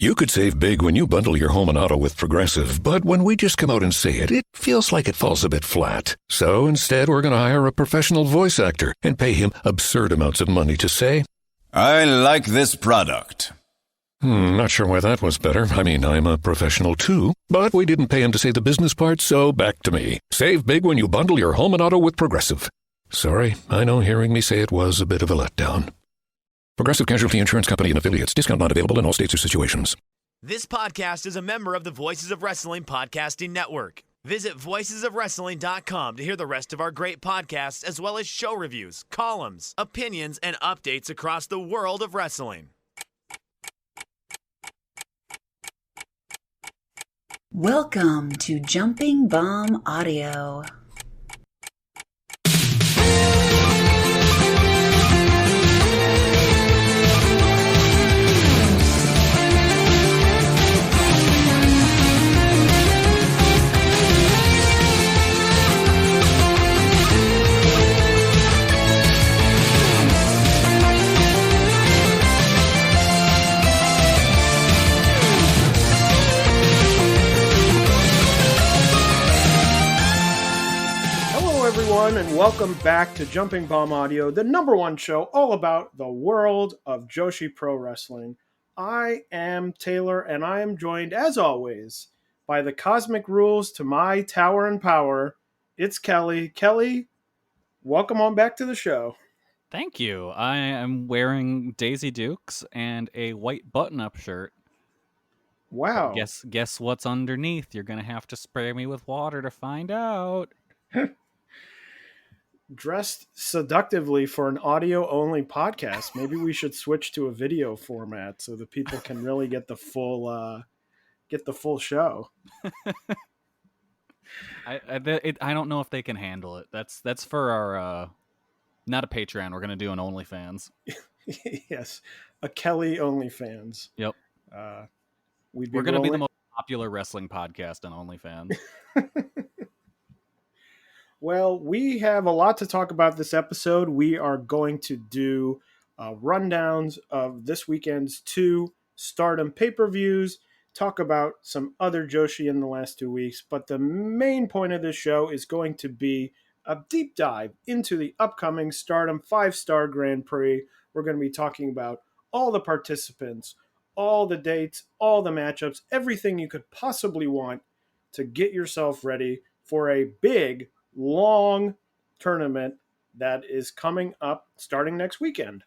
You could save big when you bundle your home and auto with Progressive, but when we just come out and say it, it feels like it falls a bit flat. So instead, we're going to hire a professional voice actor and pay him absurd amounts of money to say, I like this product. Not sure why that was better. I mean, I'm a professional too, but we didn't pay him to say the business part, so back to me. Save big when you bundle your home and auto with Progressive. Sorry, I know hearing me say it was a bit of a letdown. Progressive Casualty Insurance Company and Affiliates. Discount not available in all states or situations. This podcast is a member of the Voices of Wrestling Podcasting Network. Visit voicesofwrestling.com to hear the rest of our great podcasts, as well as show reviews, columns, opinions, and updates across the world of wrestling. Welcome to Jumping Bomb Audio. And welcome back to Jumping Bomb Audio, the number one show all about the world of Joshi Pro Wrestling. I am Taylor, and I am joined, as always, by the cosmic rules to my tower and power. It's Kelly. Kelly, welcome on back to the show. Thank you. I am wearing Daisy Dukes and a white button-up shirt. Wow. Guess what's underneath? You're going to have to spray me with water to find out. Dressed seductively for an audio-only podcast. Maybe we should switch to a video format so that people can really get the full show. I don't know if they can handle it. That's for our not a Patreon. We're gonna do an OnlyFans. Yes, a Kelly OnlyFans. Yep. We're gonna be the most popular wrestling podcast on OnlyFans. Well, we have a lot to talk about this episode. We are going to do rundowns of this weekend's 2 Stardom pay-per-views, talk about some other Joshi in the last 2 weeks, but the main point of this show is going to be a deep dive into the upcoming Stardom 5-Star Grand Prix. We're going to be talking about all the participants, all the dates, all the matchups, everything you could possibly want to get yourself ready for a big, long tournament that is coming up starting next weekend.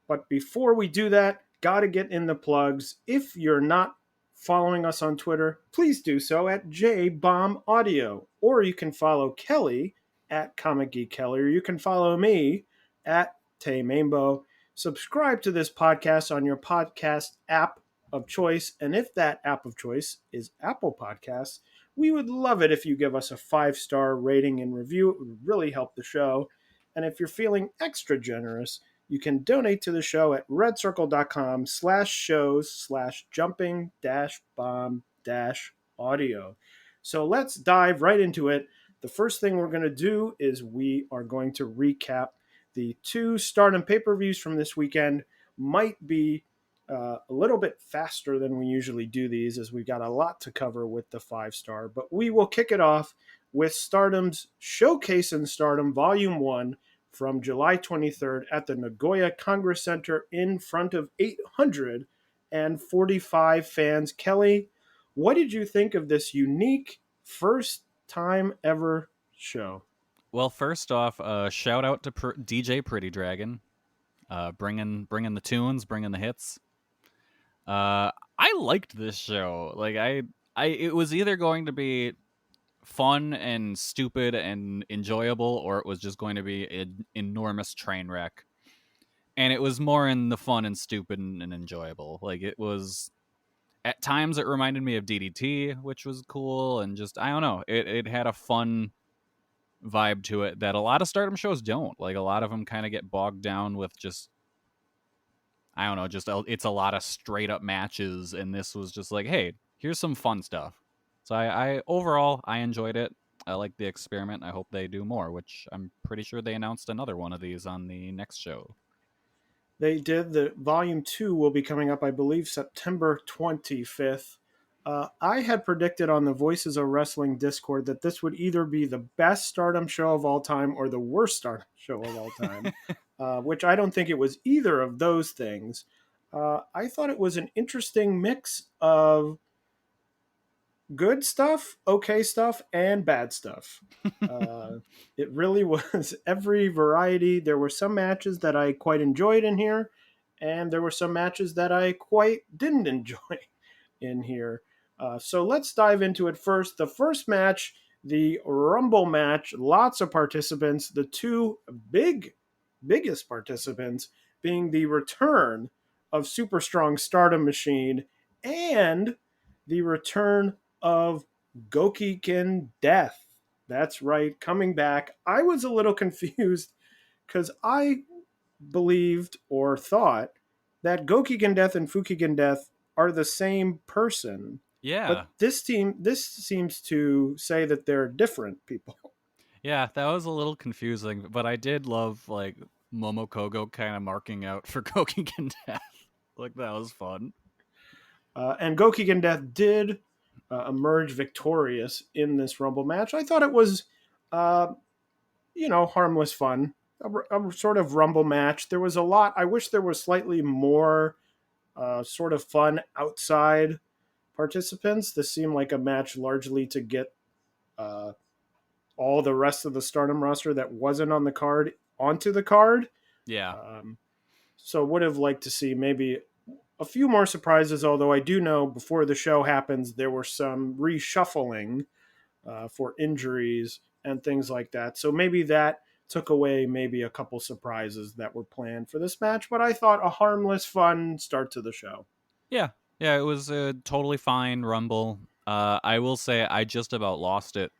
But before we do that, got to get in the plugs. If you're not following us on Twitter, please do so at JBombAudio. Or you can follow Kelly at Comic Geek Kelly, or you can follow me at Tay Mainbow. Subscribe to this podcast on your podcast app of choice. And if that app of choice is Apple Podcasts, we would love it if you give us a 5-star rating and review. It would really help the show. And if you're feeling extra generous, you can donate to the show at redcircle.com/shows/jumping-bomb-audio. So let's dive right into it. The first thing we're going to do is we are going to recap the 2 Stardom pay-per-views from this weekend. Might be a little bit faster than we usually do these, as we've got a lot to cover with the 5-star. But we will kick it off with Stardom's Showcase in Stardom Volume 1 from July 23rd at the Nagoya Congress Center in front of 845 fans. Kelly, what did you think of this unique first time ever show? Well, first off, shout out to DJ Pretty Dragon, bringing the tunes, bringing the hits. I liked this show. Like it was either going to be fun and stupid and enjoyable, or it was just going to be an enormous train wreck. And it was more in the fun and stupid and enjoyable. Like, it was, at times it reminded me of DDT, which was cool, and just, I don't know, it had a fun vibe to it that a lot of Stardom shows don't. Like, a lot of them kind of get bogged down with just, I don't know, just it's a lot of straight up matches, and this was just like, hey, here's some fun stuff. So I overall, I enjoyed it. I like the experiment. I hope they do more, which I'm pretty sure they announced another one of these on the next show. They did. The volume 2 will be coming up, I believe, September 25th. I had predicted on the Voices of Wrestling Discord that this would either be the best Stardom show of all time or the worst Stardom show of all time, which I don't think it was either of those things. I thought it was an interesting mix of good stuff, okay stuff, and bad stuff. Uh, it really was every variety. There were some matches that I quite enjoyed in here, and there were some matches that I quite didn't enjoy in here. So let's dive into it first. The first match, the Rumble match, lots of participants. The two biggest participants being the return of Super Strong Stardom Machine and the return of Gokikin Death. That's right, coming back. I was a little confused because I believed or thought that Gokikin Death and Fukigen Death are the same person. Yeah. But this seems to say that they're different people. Yeah, that was a little confusing, but I did love like Momokogo kind of marking out for Gokigen Death. Like that was fun. And Gokigen Death did emerge victorious in this Rumble match. I thought it was, harmless fun. A sort of Rumble match. There was a lot. I wish there was slightly more sort of fun outside participants. This seemed like a match largely to get all the rest of the Stardom roster that wasn't on the card onto the card. Yeah. So would have liked to see maybe a few more surprises, although I do know before the show happens, there were some reshuffling for injuries and things like that. So maybe that took away maybe a couple surprises that were planned for this match, but I thought a harmless, fun start to the show. Yeah. Yeah, it was a totally fine Rumble. I will say I just about lost it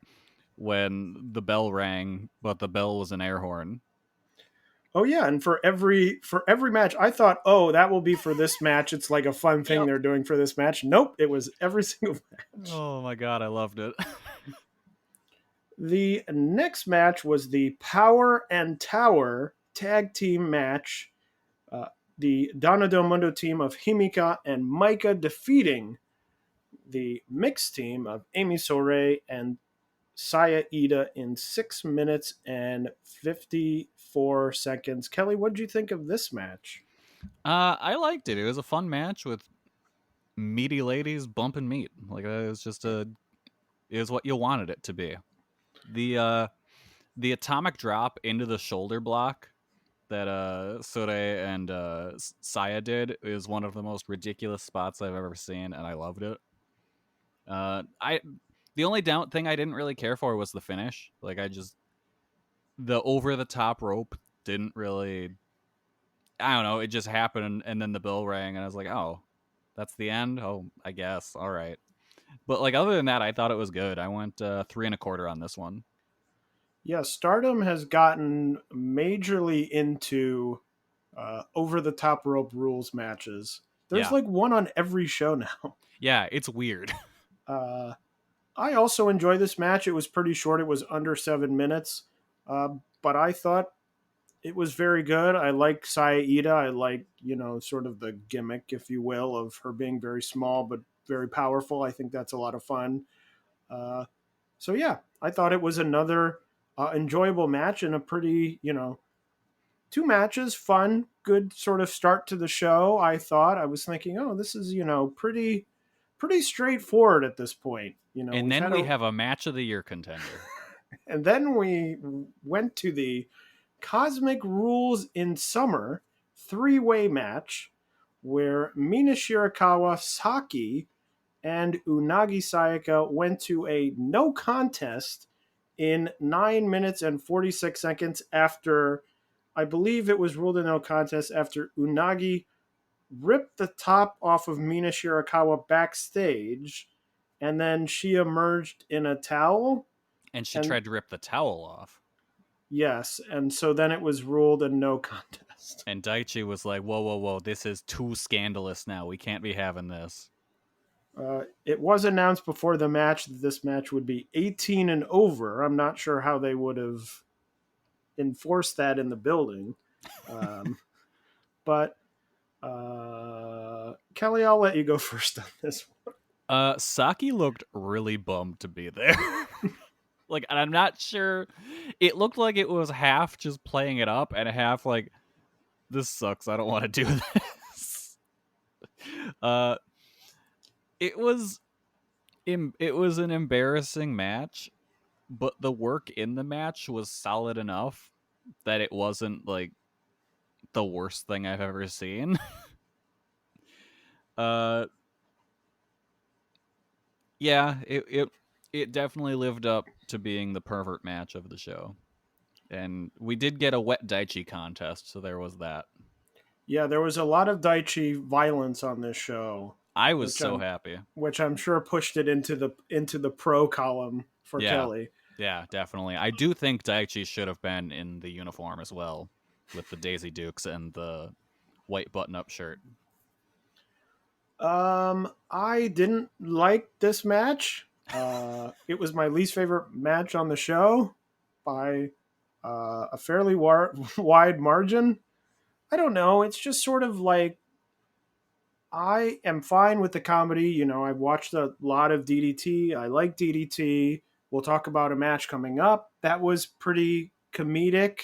when the bell rang, but the bell was an air horn. Oh yeah, and for every match, I thought, oh, that will be for this match. It's like a fun thing they're doing for this match. Nope, it was every single match. Oh my god, I loved it. The next match was the Power and Tower tag team match. The Donna Del Mundo team of Himika and Maika defeating the mixed team of Amy Sourei and Saya Ida in 6 minutes and 54 seconds. Kelly, what did you think of this match? I liked it. It was a fun match with meaty ladies bumping meat. Like it was just it was what you wanted it to be. The atomic drop into the shoulder block that Sore and Saya did is one of the most ridiculous spots I've ever seen, and I loved it. The only thing I didn't really care for was the finish. Like the over the top rope didn't really. I don't know. It just happened, and then the bell rang, and I was like, oh, that's the end. Oh, I guess. All right. But like other than that, I thought it was good. I went 3 1/4 on this one. Yeah, Stardom has gotten majorly into over the top rope rules matches. There's like one on every show now. Yeah, it's weird. I also enjoy this match. It was pretty short. It was under 7 minutes. But I thought it was very good. I like Saya Ida. I like, sort of the gimmick, if you will, of her being very small but very powerful. I think that's a lot of fun. So, yeah, I thought it was another enjoyable match and a pretty, 2 matches, fun, good sort of start to the show. I was thinking, oh, this is, pretty straightforward at this point. And then we have a match of the year contender. And then we went to the Cosmic Rules in Summer 3-way match where Mina Shirakawa, Saki, and Unagi Sayaka went to a no contest in 9 minutes and 46 seconds after, I believe it was ruled a no contest after Unagi ripped the top off of Mina Shirakawa backstage, and then she emerged in a towel. And she tried to rip the towel off. Yes, and so then it was ruled a no contest. And Daichi was like, whoa, this is too scandalous now. We can't be having this. It was announced before the match that this match would be 18 and over. I'm not sure how they would have enforced that in the building. but Kelly, I'll let you go first on this one. Saki looked really bummed to be there. Like, and I'm not sure. It looked like it was half just playing it up and half like, this sucks. I don't want to do this. It was an embarrassing match, but the work in the match was solid enough that it wasn't like the worst thing I've ever seen. Yeah, it definitely lived up to being the pervert match of the show. And we did get a wet Daichi contest, so there was that. Yeah, there was a lot of Daichi violence on this show. I was so happy. Which I'm sure pushed it into the pro column for Kelly. Yeah, definitely. I do think Daichi should have been in the uniform as well, with the Daisy Dukes and the white button-up shirt. I didn't like this match. It was my least favorite match on the show by a fairly wide margin. I don't know. It's just sort of like, I am fine with the comedy. You know, I've watched a lot of DDT. I like DDT. We'll talk about a match coming up that was pretty comedic,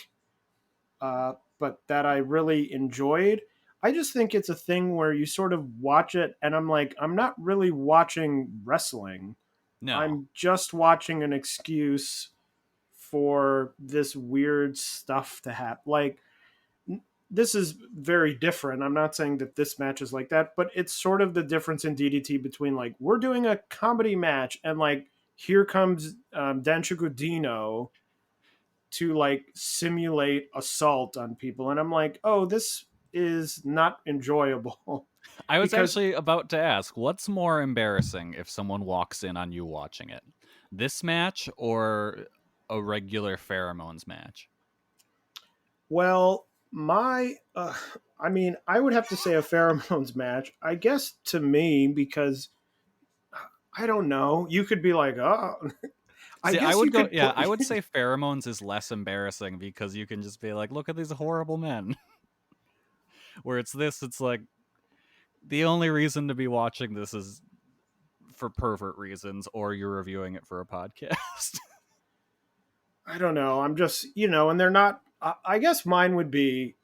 but that I really enjoyed. I just think it's a thing where you sort of watch it and I'm like, I'm not really watching wrestling. No. I'm just watching an excuse for this weird stuff to happen. Like, this is very different. I'm not saying that this match is like that, but it's sort of the difference in DDT between like, we're doing a comedy match and like, here comes Danshoku Dino to like simulate assault on people. And I'm like, oh, this is not enjoyable. I was actually about to ask, what's more embarrassing if someone walks in on you watching it? This match or a regular pheromones match? Well, I mean, I would have to say a pheromones match, I guess, to me, because I don't know. You could be like, oh, I would say pheromones is less embarrassing because you can just be like, look at these horrible men. Where it's like, the only reason to be watching this is for pervert reasons, or you're reviewing it for a podcast. I don't know. I'm just, and they're not, I guess mine would be,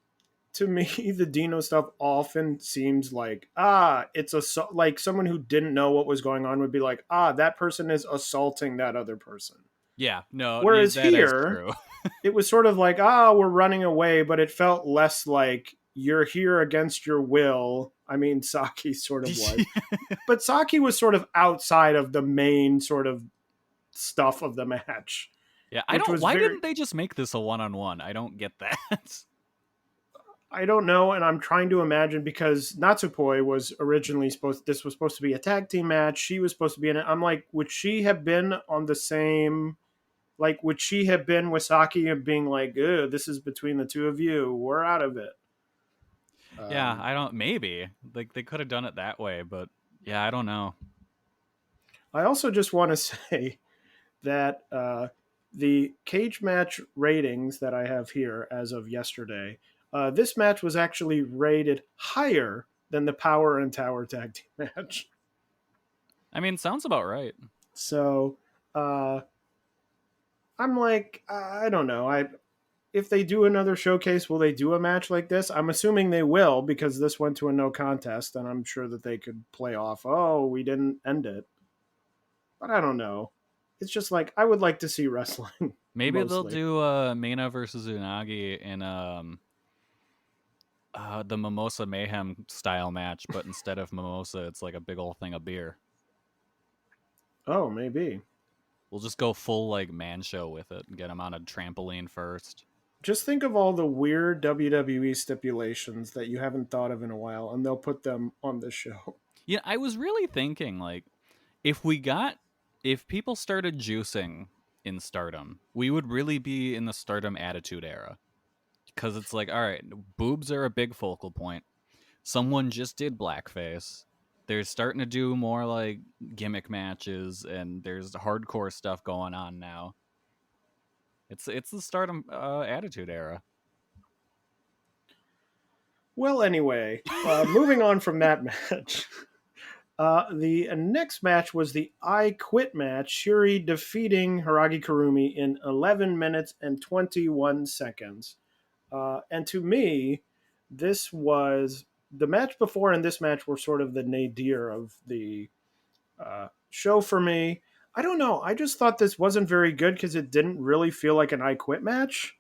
to me, the Dino stuff often seems like, it's like someone who didn't know what was going on would be like, that person is assaulting that other person. Yeah, no. Whereas here, it was sort of like, we're running away, but it felt less like you're here against your will. I mean, Saki sort of was. But Saki was sort of outside of the main sort of stuff of the match. Yeah, why didn't they just make this a one-on-one? I don't get that. I don't know, and I'm trying to imagine, because Natsupoi was originally this was supposed to be a tag team match. She was supposed to be in it. I'm like, would she have been on the same, like, would she have been with Saki and being like, this is between the two of you, we're out of it? Yeah, maybe. Like, they could have done it that way, but yeah, I don't know. I also just want to say that the cage match ratings that I have here as of yesterday, this match was actually rated higher than the Power and Tower tag team match. I mean, sounds about right. So, I'm like, I don't know. If they do another showcase, will they do a match like this? I'm assuming they will, because this went to a no contest, and I'm sure that they could play off, we didn't end it. But I don't know. It's just like, I would like to see wrestling. Maybe mostly. they'll do Mina versus Unagi in the Mimosa Mayhem style match, but instead of mimosa, it's like a big old thing of beer. Oh, maybe. We'll just go full like man show with it and get them on a trampoline first. Just think of all the weird WWE stipulations that you haven't thought of in a while, and they'll put them on the show. Yeah, I was really thinking, like, if people started juicing in Stardom, we would really be in the Stardom Attitude Era. Because it's like, all right, boobs are a big focal point. Someone just did blackface. They're starting to do more like gimmick matches, and there's hardcore stuff going on now. It's the Stardom Attitude Era. Well, anyway, moving on from that match. The next match was the I Quit match, Shuri defeating Hiragi Kurumi in 11 minutes and 21 seconds. And to me, this was the match before and this match were sort of the nadir of the show for me. I don't know. I just thought this wasn't very good because it didn't really feel like an I Quit match.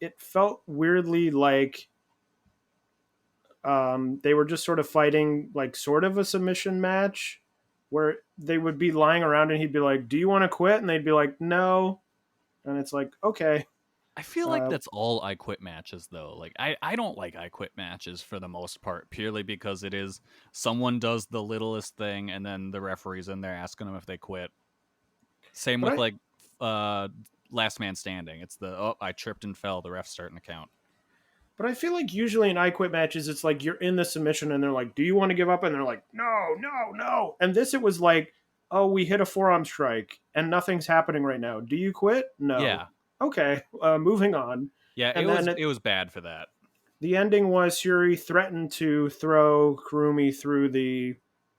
It felt weirdly like they were just sort of fighting like sort of a submission match where they would be lying around and he'd be like, "Do you want to quit?" And they'd be like, "No." And it's like, okay. I feel like that's all I Quit matches, though. Like, I don't like I Quit matches for the most part, purely because it is someone does the littlest thing and then the referee's in there asking them if they quit. Same But with, like, Last Man Standing. It's I tripped and fell, the ref's starting to count. But I feel like usually in I Quit matches, it's like you're in the submission and they're like, "Do you want to give up?" And they're like, "No, no, no." And this, it was like, "Oh, we hit a forearm strike and nothing's happening right now. Do you quit?" No. Yeah. Okay, moving on. Yeah, And it was bad for that. The ending was Shuri threatened to throw Kurumi through the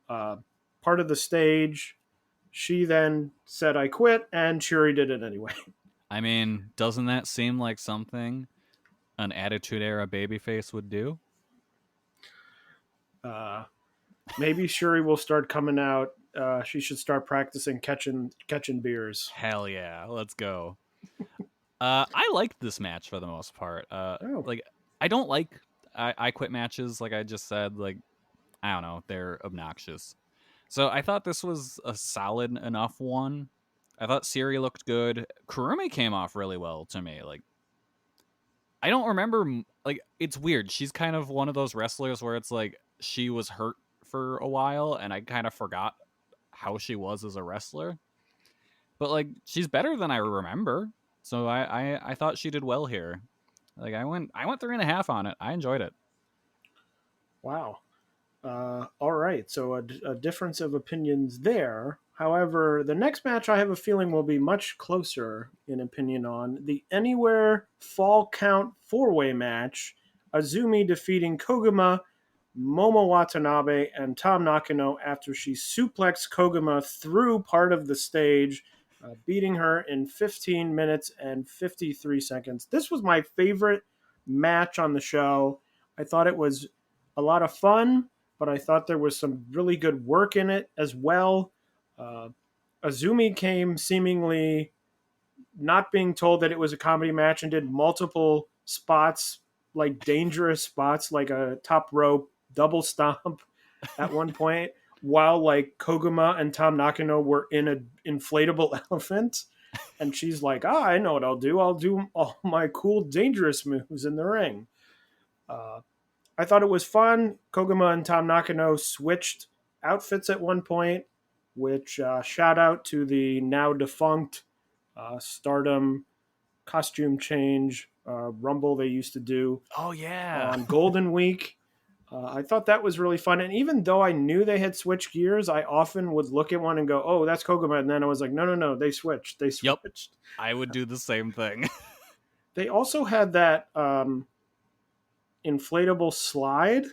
part of the stage. She then said, "I quit," and Shuri did it anyway. I mean, doesn't that seem like something an Attitude Era babyface would do? Maybe Shuri will start coming out. She should start practicing catching beers. Hell yeah, let's go. I liked this match for the most part. Like, I don't like I Quit matches, like I just said. Like, I don't know, they're obnoxious. So I thought this was a solid enough one. I thought Siri looked good. Kurumi came off really well to me. Like, I don't remember. Like, it's weird. She's kind of one of those wrestlers where it's like she was hurt for a while, and I kind of forgot how she was as a wrestler. But like, she's better than I remember. So I thought she did well here. Like, I went 3.5 on it. I enjoyed it. Wow. All right. So a difference of opinions there. However, the next match I have a feeling will be much closer in opinion on the Anywhere Fall Count 4-way match. Azumi defeating Koguma, Momo Watanabe, and Tam Nakano after she suplexed Koguma through part of the stage, beating her in 15 minutes and 53 seconds. This was my favorite match on the show. I thought it was a lot of fun, but I thought there was some really good work in it as well. Azumi came seemingly not being told that it was a comedy match and did multiple spots, like dangerous spots, like a top rope double stomp at one point, while like Koguma and Tam Nakano were in an inflatable elephant. And she's like, I know what I'll do. I'll do all my cool, dangerous moves in the ring. I thought it was fun. Koguma and Tam Nakano switched outfits at one point, which shout out to the now defunct Stardom costume change Rumble they used to do. Oh yeah, on Golden Week. I thought that was really fun. And even though I knew they had switched gears, I often would look at one and go, "Oh, that's Koguma." And then I was like, no, they switched. They switched. Yep. I would do the same thing. They also had that inflatable slide.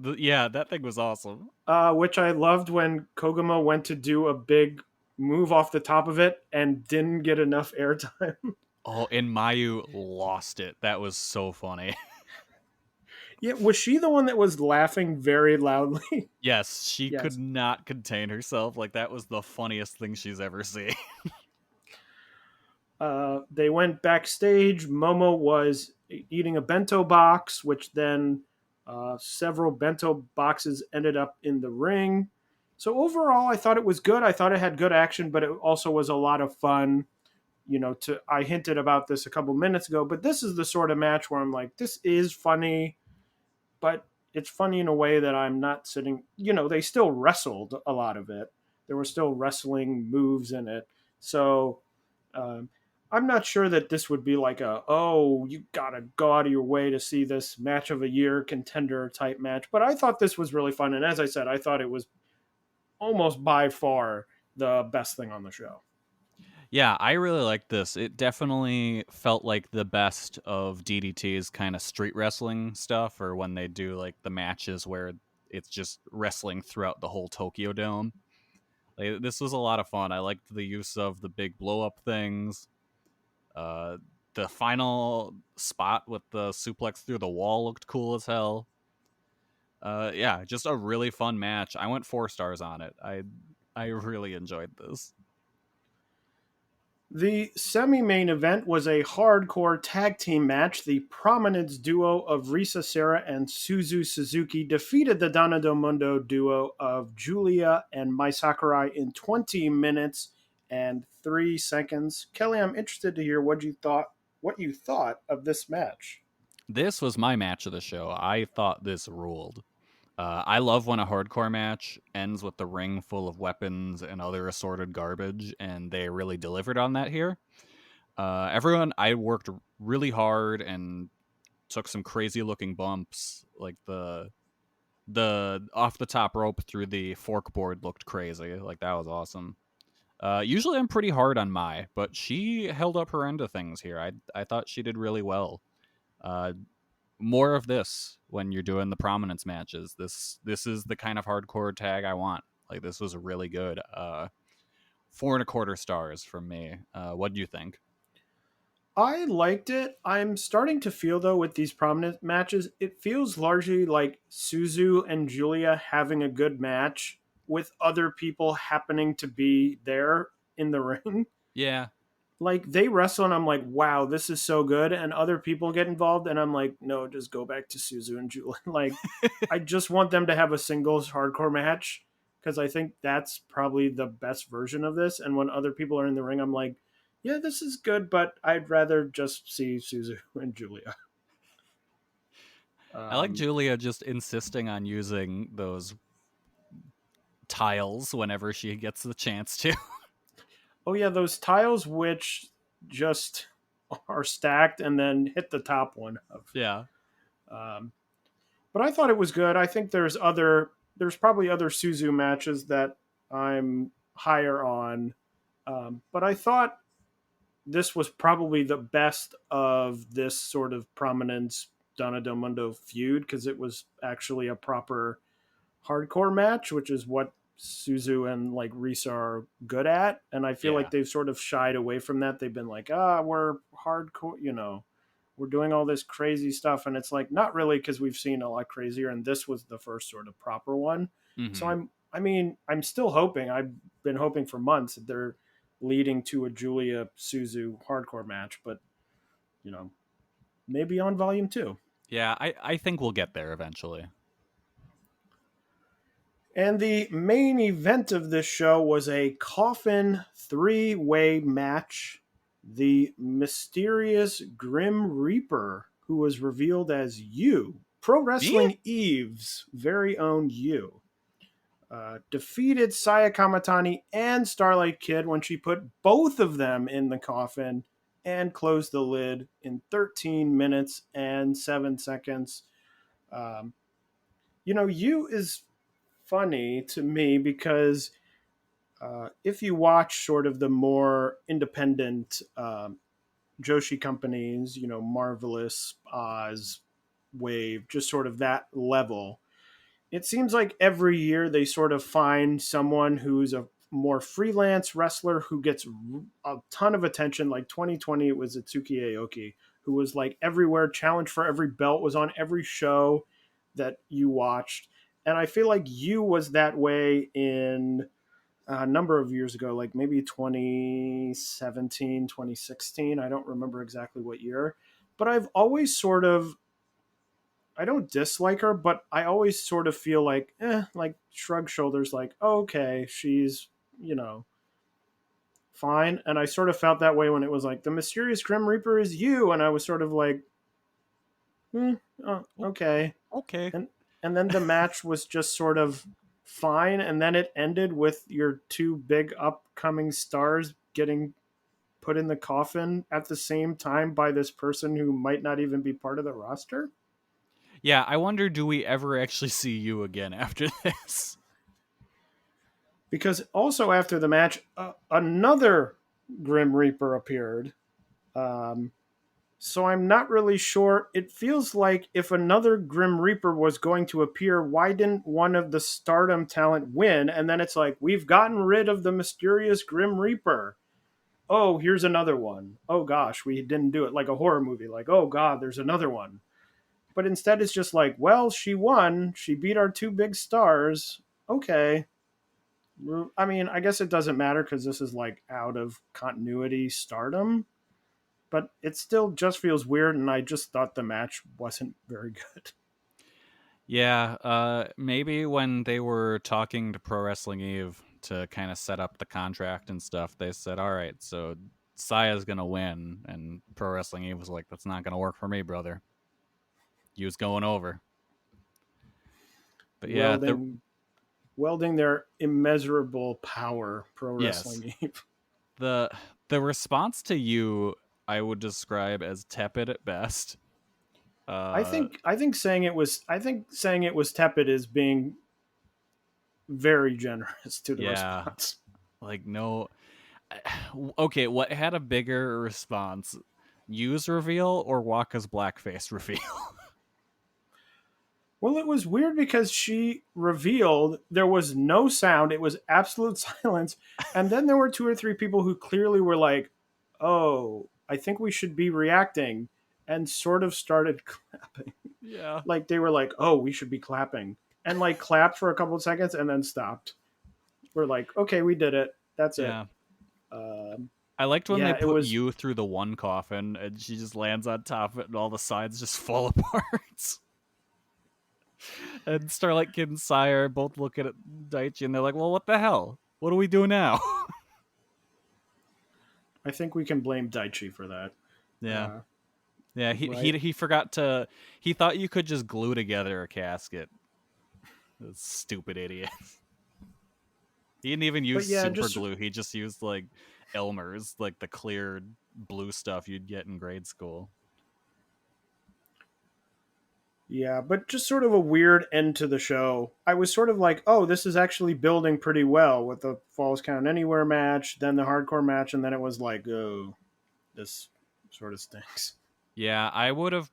Yeah, that thing was awesome. Which I loved when Koguma went to do a big move off the top of it and didn't get enough airtime. Oh, and Mayu lost it. That was so funny. Yeah, was she the one that was laughing very loudly? Yes, she could not contain herself. Like, that was the funniest thing she's ever seen. They went backstage. Momo was eating a bento box, which then several bento boxes ended up in the ring. So overall, I thought it was good. I thought it had good action, but it also was a lot of fun. You know, I hinted about this a couple minutes ago, but this is the sort of match where I'm like, this is funny, but it's funny in a way that I'm not sitting, they still wrestled a lot of it. There were still wrestling moves in it. So I'm not sure that this would be like you got to go out of your way to see this match of a year contender type match. But I thought this was really fun. And as I said, I thought it was almost by far the best thing on the show. Yeah, I really liked this. It definitely felt like the best of DDT's kind of street wrestling stuff, or when they do like the matches where it's just wrestling throughout the whole Tokyo Dome. Like, this was a lot of fun. I liked the use of the big blow up things. Uh, the final spot with the suplex through the wall looked cool as hell. Yeah, just a really fun match. I went 4 stars on it. I really enjoyed this. The semi-main event was a hardcore tag team match. The Prominence duo of Risa Sera and Suzu Suzuki defeated the Donna Del Mundo duo of Julia and Mai Sakurai in 20 minutes and 3 seconds. Kelly, I'm interested to hear what you thought of this match. This was my match of the show. I thought this ruled. I love when a hardcore match ends with the ring full of weapons and other assorted garbage, and they really delivered on that here. I worked really hard and took some crazy looking bumps, like the off the top rope through the fork board looked crazy. Like, that was awesome. Usually I'm pretty hard on Mai, but she held up her end of things here. I thought she did really well. Uh, More of this when you're doing the prominence matches. This is the kind of hardcore tag I want. Like, this was really good. 4.25 stars from me. What do you think? I liked it. I'm starting to feel, though, with these prominent matches, it feels largely like Suzu and Julia having a good match with other people happening to be there in the ring. Yeah. Like, they wrestle and I'm like, wow, this is so good. And other people get involved and I'm like, no, just go back to Suzu and Julia. Like, I just want them to have a singles hardcore match because I think that's probably the best version of this. And when other people are in the ring, I'm like, yeah, this is good, but I'd rather just see Suzu and Julia. I like Julia just insisting on using those tiles whenever she gets the chance to. Oh yeah, those tiles which just are stacked and then hit the top one of. Yeah. Um, but I thought it was good. I think there's probably other Suzu matches that I'm higher on, but I thought this was probably the best of this sort of prominence Donna Del Mundo feud because it was actually a proper hardcore match, which is what Suzu and like Risa are good at. And I feel Yeah. like they've sort of shied away from that. They've been like, we're hardcore, we're doing all this crazy stuff. And it's like, not really, because we've seen a lot crazier. And this was the first sort of proper one. Mm-hmm. So I'm still hoping, I've been hoping for months that they're leading to a Julia Suzu hardcore match, but maybe on volume 2. Yeah, I think we'll get there eventually. And the main event of this show was a coffin 3-way match. The mysterious Grim Reaper, who was revealed as you, Pro Wrestling Eve's very own you, defeated Saya Kamatani and Starlight Kid when she put both of them in the coffin and closed the lid in 13 minutes and 7 seconds. You is funny to me because if you watch sort of the more independent Joshi companies, Marvelous, Oz, Wave, just sort of that level, it seems like every year they sort of find someone who's a more freelance wrestler who gets a ton of attention. Like 2020, it was Atsuki Aoki, who was like everywhere, challenge for every belt, was on every show that you watched. And I feel like you was that way in a number of years ago, like maybe 2017, 2016. I don't remember exactly what year. But I've always sort of, I don't dislike her, but I always sort of feel like, like shrug shoulders, like, oh, okay, she's, fine. And I sort of felt that way when it was like, the mysterious Grim Reaper is you. And I was sort of like, okay. Okay. And then the match was just sort of fine. And then it ended with your two big upcoming stars getting put in the coffin at the same time by this person who might not even be part of the roster. Yeah, I wonder, do we ever actually see you again after this? Because also after the match, another Grim Reaper appeared. So I'm not really sure. It feels like if another Grim Reaper was going to appear, why didn't one of the Stardom talent win? And then it's like, we've gotten rid of the mysterious Grim Reaper. Oh, here's another one. Oh gosh, we didn't do it, like a horror movie. Like, oh god, there's another one. But instead it's just like, well, she won. She beat our two big stars. Okay. I mean, I guess it doesn't matter because this is like out of continuity Stardom. But it still just feels weird, and I just thought the match wasn't very good. Yeah, maybe when they were talking to Pro Wrestling Eve to kind of set up the contract and stuff, they said, all right, so Saya's going to win. And Pro Wrestling Eve was like, that's not going to work for me, brother. You was going over. But yeah, welding their immeasurable power, Pro Wrestling Eve. The response to you, I would describe as tepid at best. I think saying it was tepid is being very generous to the response. Like, no. Okay, what had a bigger response? Yu's reveal or Waka's blackface reveal? Well, it was weird because she revealed there was no sound. It was absolute silence. And then there were two or three people who clearly were like, oh, I think we should be reacting, and sort of started clapping. Yeah. Like they were like, oh, we should be clapping. And like clapped for a couple of seconds and then stopped. We're like, okay, we did it. That's it. I liked when they put Yu through the one coffin and she just lands on top of it and all the sides just fall apart. And Starlight Kid and Sire both looking at Daichi and they're like, well, what the hell? What do we do now? I think we can blame Daichi for that. Yeah. He forgot to... He thought you could just glue together a casket. Stupid idiot. He didn't even use super glue. He just used, like, Elmer's, like the clear blue stuff you'd get in grade school. Yeah, but just sort of a weird end to the show. I was sort of like, oh, this is actually building pretty well with the Falls Count Anywhere match, then the hardcore match, and then it was like, oh, this sort of stinks. Yeah, I would have...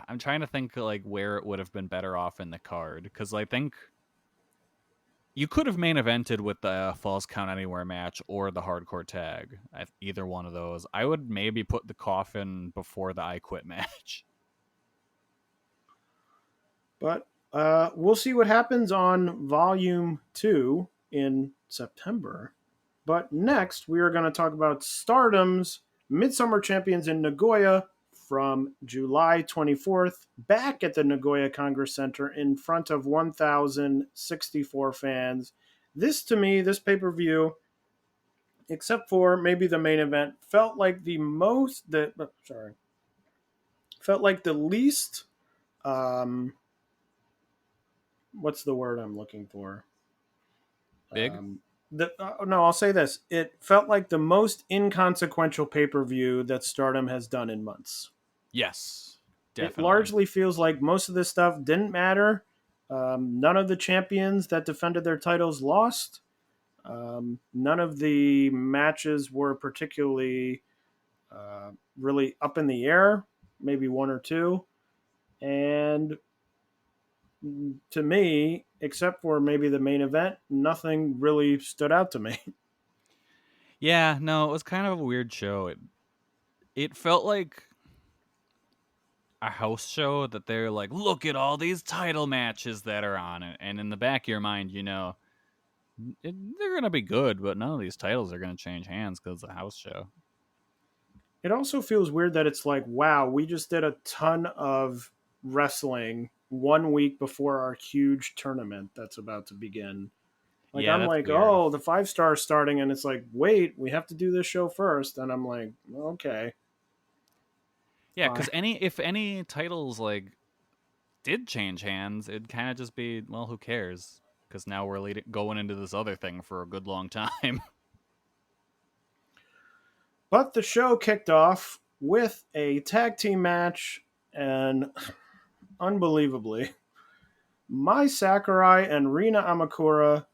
I'm trying to think like where it would have been better off in the card, because I think you could have main evented with the Falls Count Anywhere match or the hardcore tag. Either one of those. I would maybe put the coffin before the I Quit match. But we'll see what happens on Volume 2 in September. But next, we are going to talk about Stardom's Midsummer Champions in Nagoya from July 24th, back at the Nagoya Congress Center in front of 1,064 fans. This, to me, this pay-per-view, except for maybe the main event, felt like the least... what's the word I'm looking for? Big? No, I'll say this. It felt like the most inconsequential pay-per-view that Stardom has done in months. Yes, definitely. It largely feels like most of this stuff didn't matter. None of the champions that defended their titles lost. None of the matches were particularly really up in the air. Maybe one or two. And to me, except for maybe the main event, nothing really stood out to me. Yeah, no, it was kind of a weird show. It felt like a house show that they're like, look at all these title matches that are on it. And in the back of your mind, you know, they're going to be good, but none of these titles are going to change hands because it's a house show. It also feels weird that it's like, wow, we just did a ton of wrestling 1 week before our huge tournament that's about to begin. Like, yeah, I'm like, weird. Oh, the 5-star is starting, and it's like, wait, we have to do this show first. And I'm like, okay. Yeah, because if any titles like did change hands, it'd kind of just be, well, who cares? Because now we're going into this other thing for a good long time. But the show kicked off with a tag team match, and unbelievably, Mai Sakurai and Rina Amakura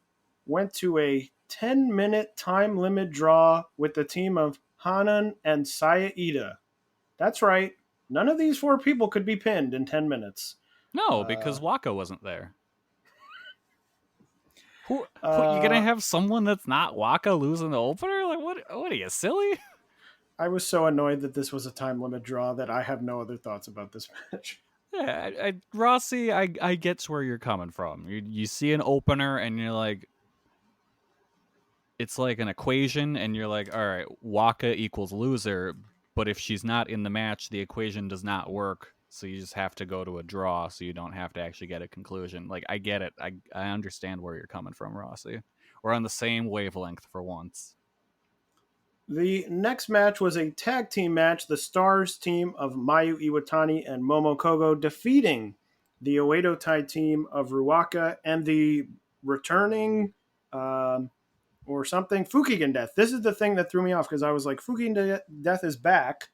went to a 10-minute time limit draw with the team of Hanan and Saya Ida. That's right. None of these 4 people could be pinned in 10 minutes. No, because Waka wasn't there. Who you gonna Uh, have someone that's not Waka losing the opener? Like what are you, silly? I was so annoyed that this was a time limit draw that I have no other thoughts about this match. Yeah, Rossi, I get where you're coming from. You see an opener and you're like, it's like an equation, and you're like, all right, Waka equals loser, but if she's not in the match, the equation does not work. So you just have to go to a draw, so you don't have to actually get a conclusion. Like, I get it. I understand where you're coming from, Rossi. We're on the same wavelength for once. The next match was a tag team match. The Stars team of Mayu Iwatani and Momo Kogo defeating the Oedo Tai team of Ruaka and the returning or something Fukigen Death. This is the thing that threw me off because I was like, Fukigen Death is back,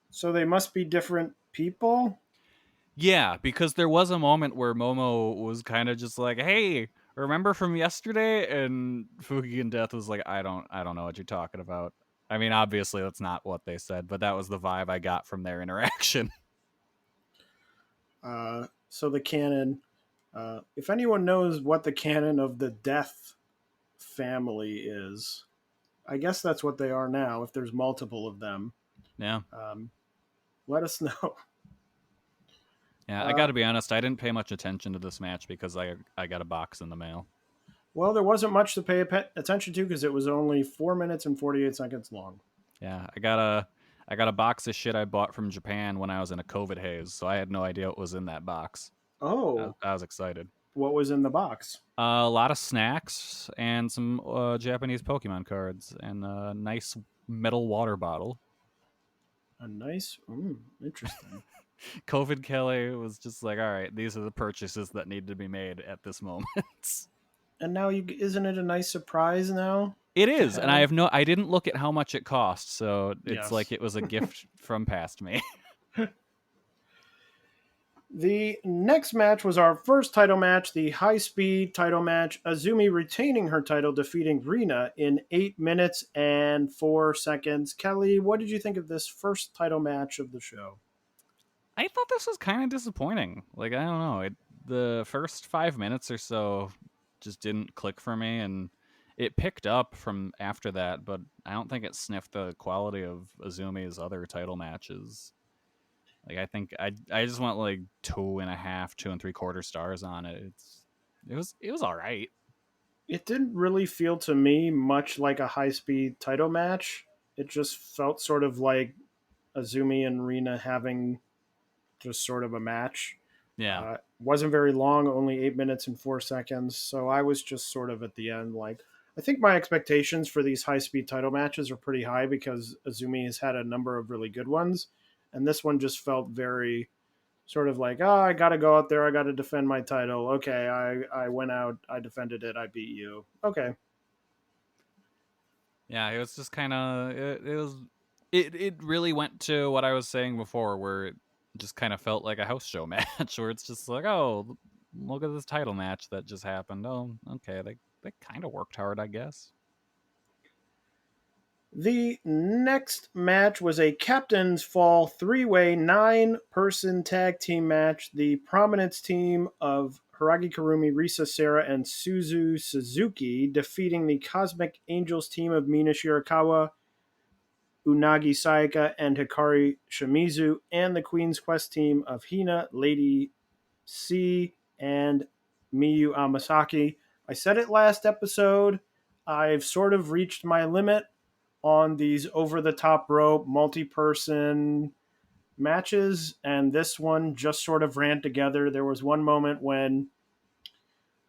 so they must be different people. Yeah, because there was a moment where Momo was kind of just like, "Hey, remember from yesterday?" And Fukigen Death was like, "I don't know what you're talking about." I mean, obviously that's not what they said, but that was the vibe I got from their interaction. So the canon, if anyone knows what the canon of the Death family is, I guess that's what they are now. If there's multiple of them, Yeah. Let us know. Yeah, I got to be honest, I didn't pay much attention to this match because I got a box in the mail. Well, there wasn't much to pay attention to because it was only 4 minutes and 48 seconds long. Yeah, I got a box of shit I bought from Japan when I was in a COVID haze, so I had no idea what was in that box. Oh, I was excited. what was in the box? A lot of snacks and some Japanese Pokemon cards and a nice metal water bottle. A nice, interesting. COVID Kelly was just like, all right, these are the purchases that need to be made at this moment. And now, isn't it a nice surprise now? It is, and I didn't look at how much it cost, so it's Yes. like it was a gift from past me. The next match was our first title match, the high-speed title match. Azumi retaining her title, defeating Rina in 8 minutes and 4 seconds. Kelly, what did you think of this first title match of the show? I thought this was kind of disappointing. Like, I don't know, the first 5 minutes or so just didn't click for me, and it picked up from after that, but I don't think it sniffed the quality of Azumi's other title matches. Like, I think I just went like 2.5, 2 3/4 stars on it. It was all right. It didn't really feel to me much like a high-speed title match. It just felt sort of like Azumi and Rina having just sort of a match. Yeah. Wasn't very long, only 8 minutes and 4 seconds. So I was just sort of at the end like, I think my expectations for these high-speed title matches are pretty high because Azumi has had a number of really good ones. And this one just felt very sort of like, oh, I got to go out there. I got to defend my title. Okay, I went out. I defended it. I beat you. Okay. Yeah, it was just kind of it really went to what I was saying before, where it just kind of felt like a house show match, where it's just like, oh, look at this title match that just happened. Oh, okay, they kind of worked hard, I guess. The next match was a Captain's Fall 3-way 9-person tag team match. The Prominence team of Hiragi Kurumi, Risa Sera, and Suzu Suzuki defeating the Cosmic Angels team of Mina Shirakawa, Unagi Sayaka, and Hikari Shimizu, and the Queen's Quest team of Hina, Lady C, and Miyu Amasaki. I said it last episode. I've sort of reached my limit on these over-the-top rope multi-person matches, and this one just sort of ran together. There was one moment when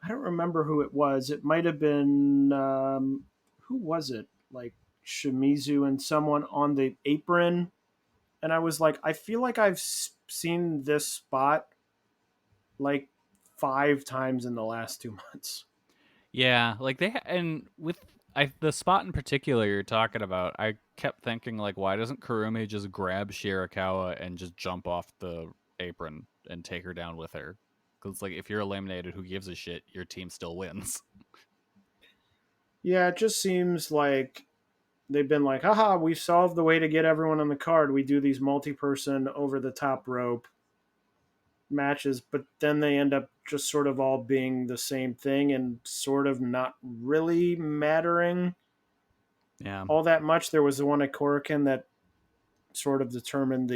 I don't remember who it was. It might have been who was it? Like Shimizu and someone on the apron, and I was like, I feel like I've seen this spot like 5 times in the last 2 months. Yeah, like and with the spot in particular you're talking about, I kept thinking, like, why doesn't Kurumi just grab Shirakawa and just jump off the apron and take her down with her? Because, like, if you're eliminated, who gives a shit? Your team still wins. Yeah, it just seems like they've been like, haha, we've solved the way to get everyone on the card. We do these multi-person over the top rope matches, but then they end up just sort of all being the same thing and sort of not really mattering Yeah. all that much. There was the one at Korakuen that sort of determined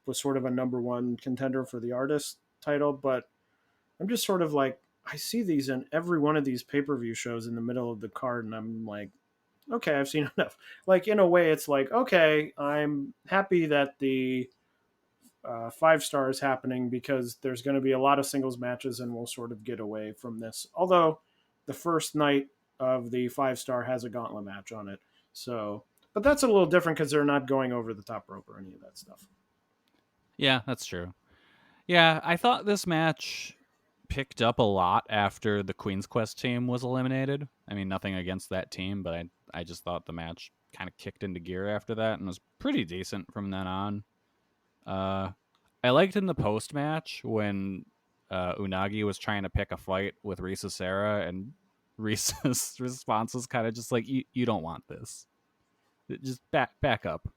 was sort of a number one contender for the artist title, but I'm just sort of like, I see these in every one of these pay-per-view shows in the middle of the card, and I'm like, okay, I've seen enough. Like, in a way, it's like, okay, I'm happy that the 5 star is happening because there's going to be a lot of singles matches and we'll sort of get away from this. Although the first night of the 5 star has a gauntlet match on it. So, but that's a little different because they're not going over the top rope or any of that stuff. Yeah, that's true. Yeah, I thought this match picked up a lot after the Queen's Quest team was eliminated. I mean, nothing against that team, but I just thought the match kind of kicked into gear after that and was pretty decent from then on. I liked in the post match when Unagi was trying to pick a fight with Risa Sera, and Risa's response was kind of just like, "You don't want this. Just back up.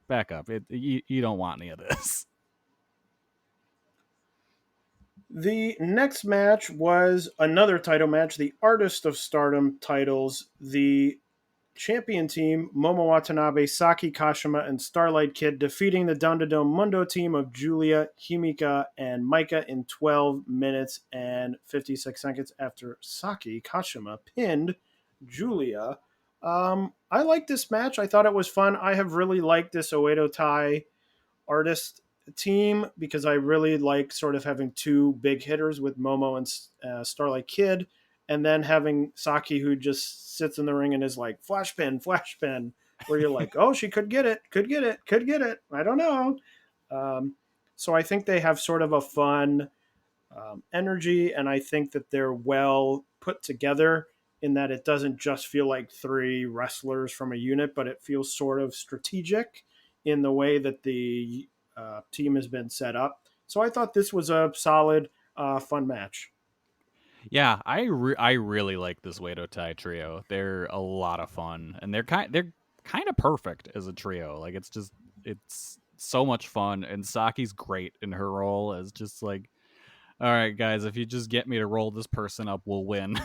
You don't want any of this." The next match was another title match, the Artist of Stardom titles. The champion team, Momo Watanabe, Saki Kashima, and Starlight Kid, defeating the Down to Dome Mundo team of Julia, Himika, and Maika in 12 minutes and 56 seconds after Saki Kashima pinned Julia. I liked this match. I thought it was fun. I have really liked this Oedo Tai artist team because I really like sort of having two big hitters with Momo and Starlight Kid, and then having Saki who just sits in the ring and is like flash pin, where you're like, oh, she could get it. I don't know. So I think they have sort of a fun energy, and I think that they're well put together in that it doesn't just feel like three wrestlers from a unit, but it feels sort of strategic in the way that the team has been set up. So I thought this was a solid, fun match. Yeah, I really like this Wado Tai trio. They're a lot of fun, and they're kind of perfect as a trio. Like it's so much fun, and Saki's great in her role as just like, all right, guys, if you just get me to roll this person up, we'll win.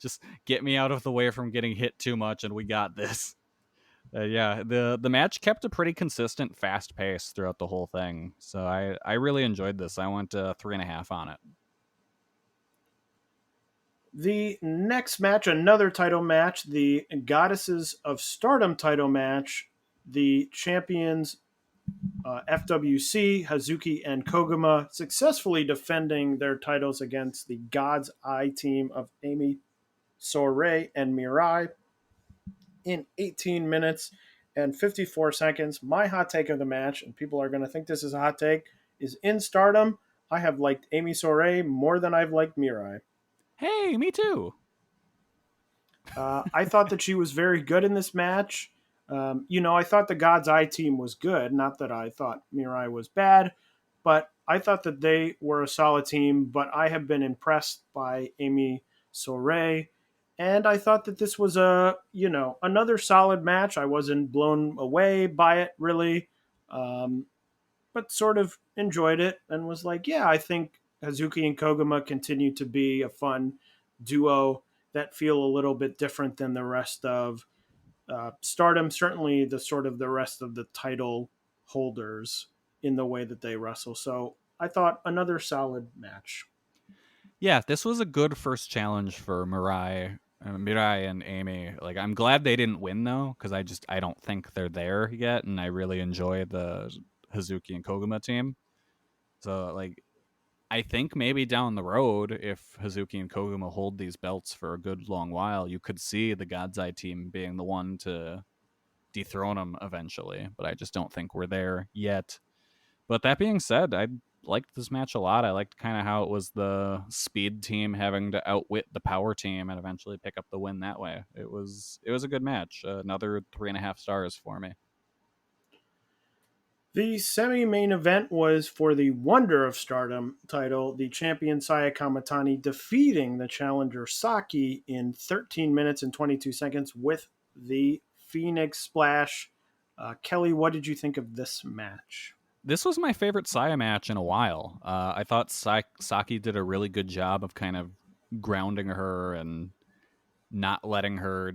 Just get me out of the way from getting hit too much, and we got this. Yeah, the match kept a pretty consistent, fast pace throughout the whole thing. So I really enjoyed this. I went 3.5 on it. The next match, another title match, the Goddesses of Stardom title match. The champions FWC, Hazuki, and Koguma successfully defending their titles against the God's Eye team of Amy Soiree and Mirai in 18 minutes and 54 seconds. My hot take of the match, and people are going to think this is a hot take, is in Stardom, I have liked Amy Soiree more than I've liked Mirai. Hey, me too. I thought that she was very good in this match. I thought the God's Eye team was good. Not that I thought Mirai was bad, but I thought that they were a solid team. But I have been impressed by Amy Soiree, and I thought that this was another solid match. I wasn't blown away by it really, but sort of enjoyed it and was like, yeah, I think Hazuki and Koguma continue to be a fun duo that feel a little bit different than the rest of Stardom. Certainly, the rest of the title holders in the way that they wrestle. So I thought another solid match. Yeah, this was a good first challenge for Mirai and Amy. Like, I'm glad they didn't win though, because I don't think they're there yet, and I really enjoy the Hazuki and Koguma team. So like, I think maybe down the road, if Hazuki and Koguma hold these belts for a good long while, you could see the God's Eye team being the one to dethrone them eventually. But I just don't think we're there yet. But that being said, I liked this match a lot. I liked kind of how it was the speed team having to outwit the power team and eventually pick up the win that way. It was a good match. Another 3.5 stars for me. The semi-main event was for the Wonder of Stardom title, the champion Saya Kamatani defeating the challenger Saki in 13 minutes and 22 seconds with the Phoenix Splash. Kelly, what did you think of this match? This was my favorite Saya match in a while. I thought Saki did a really good job of kind of grounding her and not letting her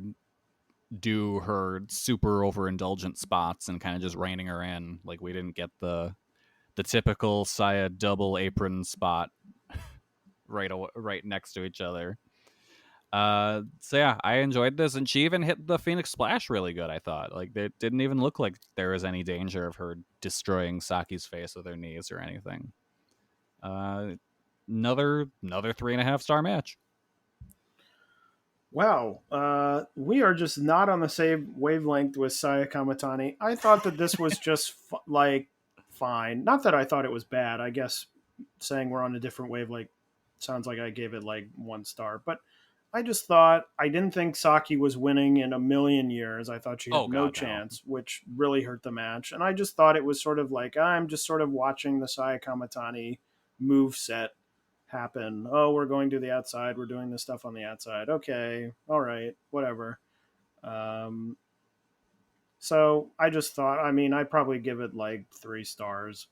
do her super overindulgent spots and kind of just reining her in. Like, we didn't get the typical Saya double apron spot right next to each other. So yeah, I enjoyed this, and she even hit the Phoenix Splash really good. I thought, like, it didn't even look like there was any danger of her destroying Saki's face with her knees or anything. Another 3.5-star match. Wow, we are just not on the same wavelength with Saya Kamatani. I thought that this was just fine. Not that I thought it was bad. I guess saying we're on a different wavelength sounds like I gave it like 1 star. But I just thought, I didn't think Saki was winning in a million years. I thought she had no chance, which really hurt the match. And I just thought it was sort of like, I'm just sort of watching the Saya Kamatani move set happen. Oh, we're going to the outside. We're doing this stuff on the outside. Okay. All right. Whatever. So I just thought, I mean, I'd probably give it like 3 stars.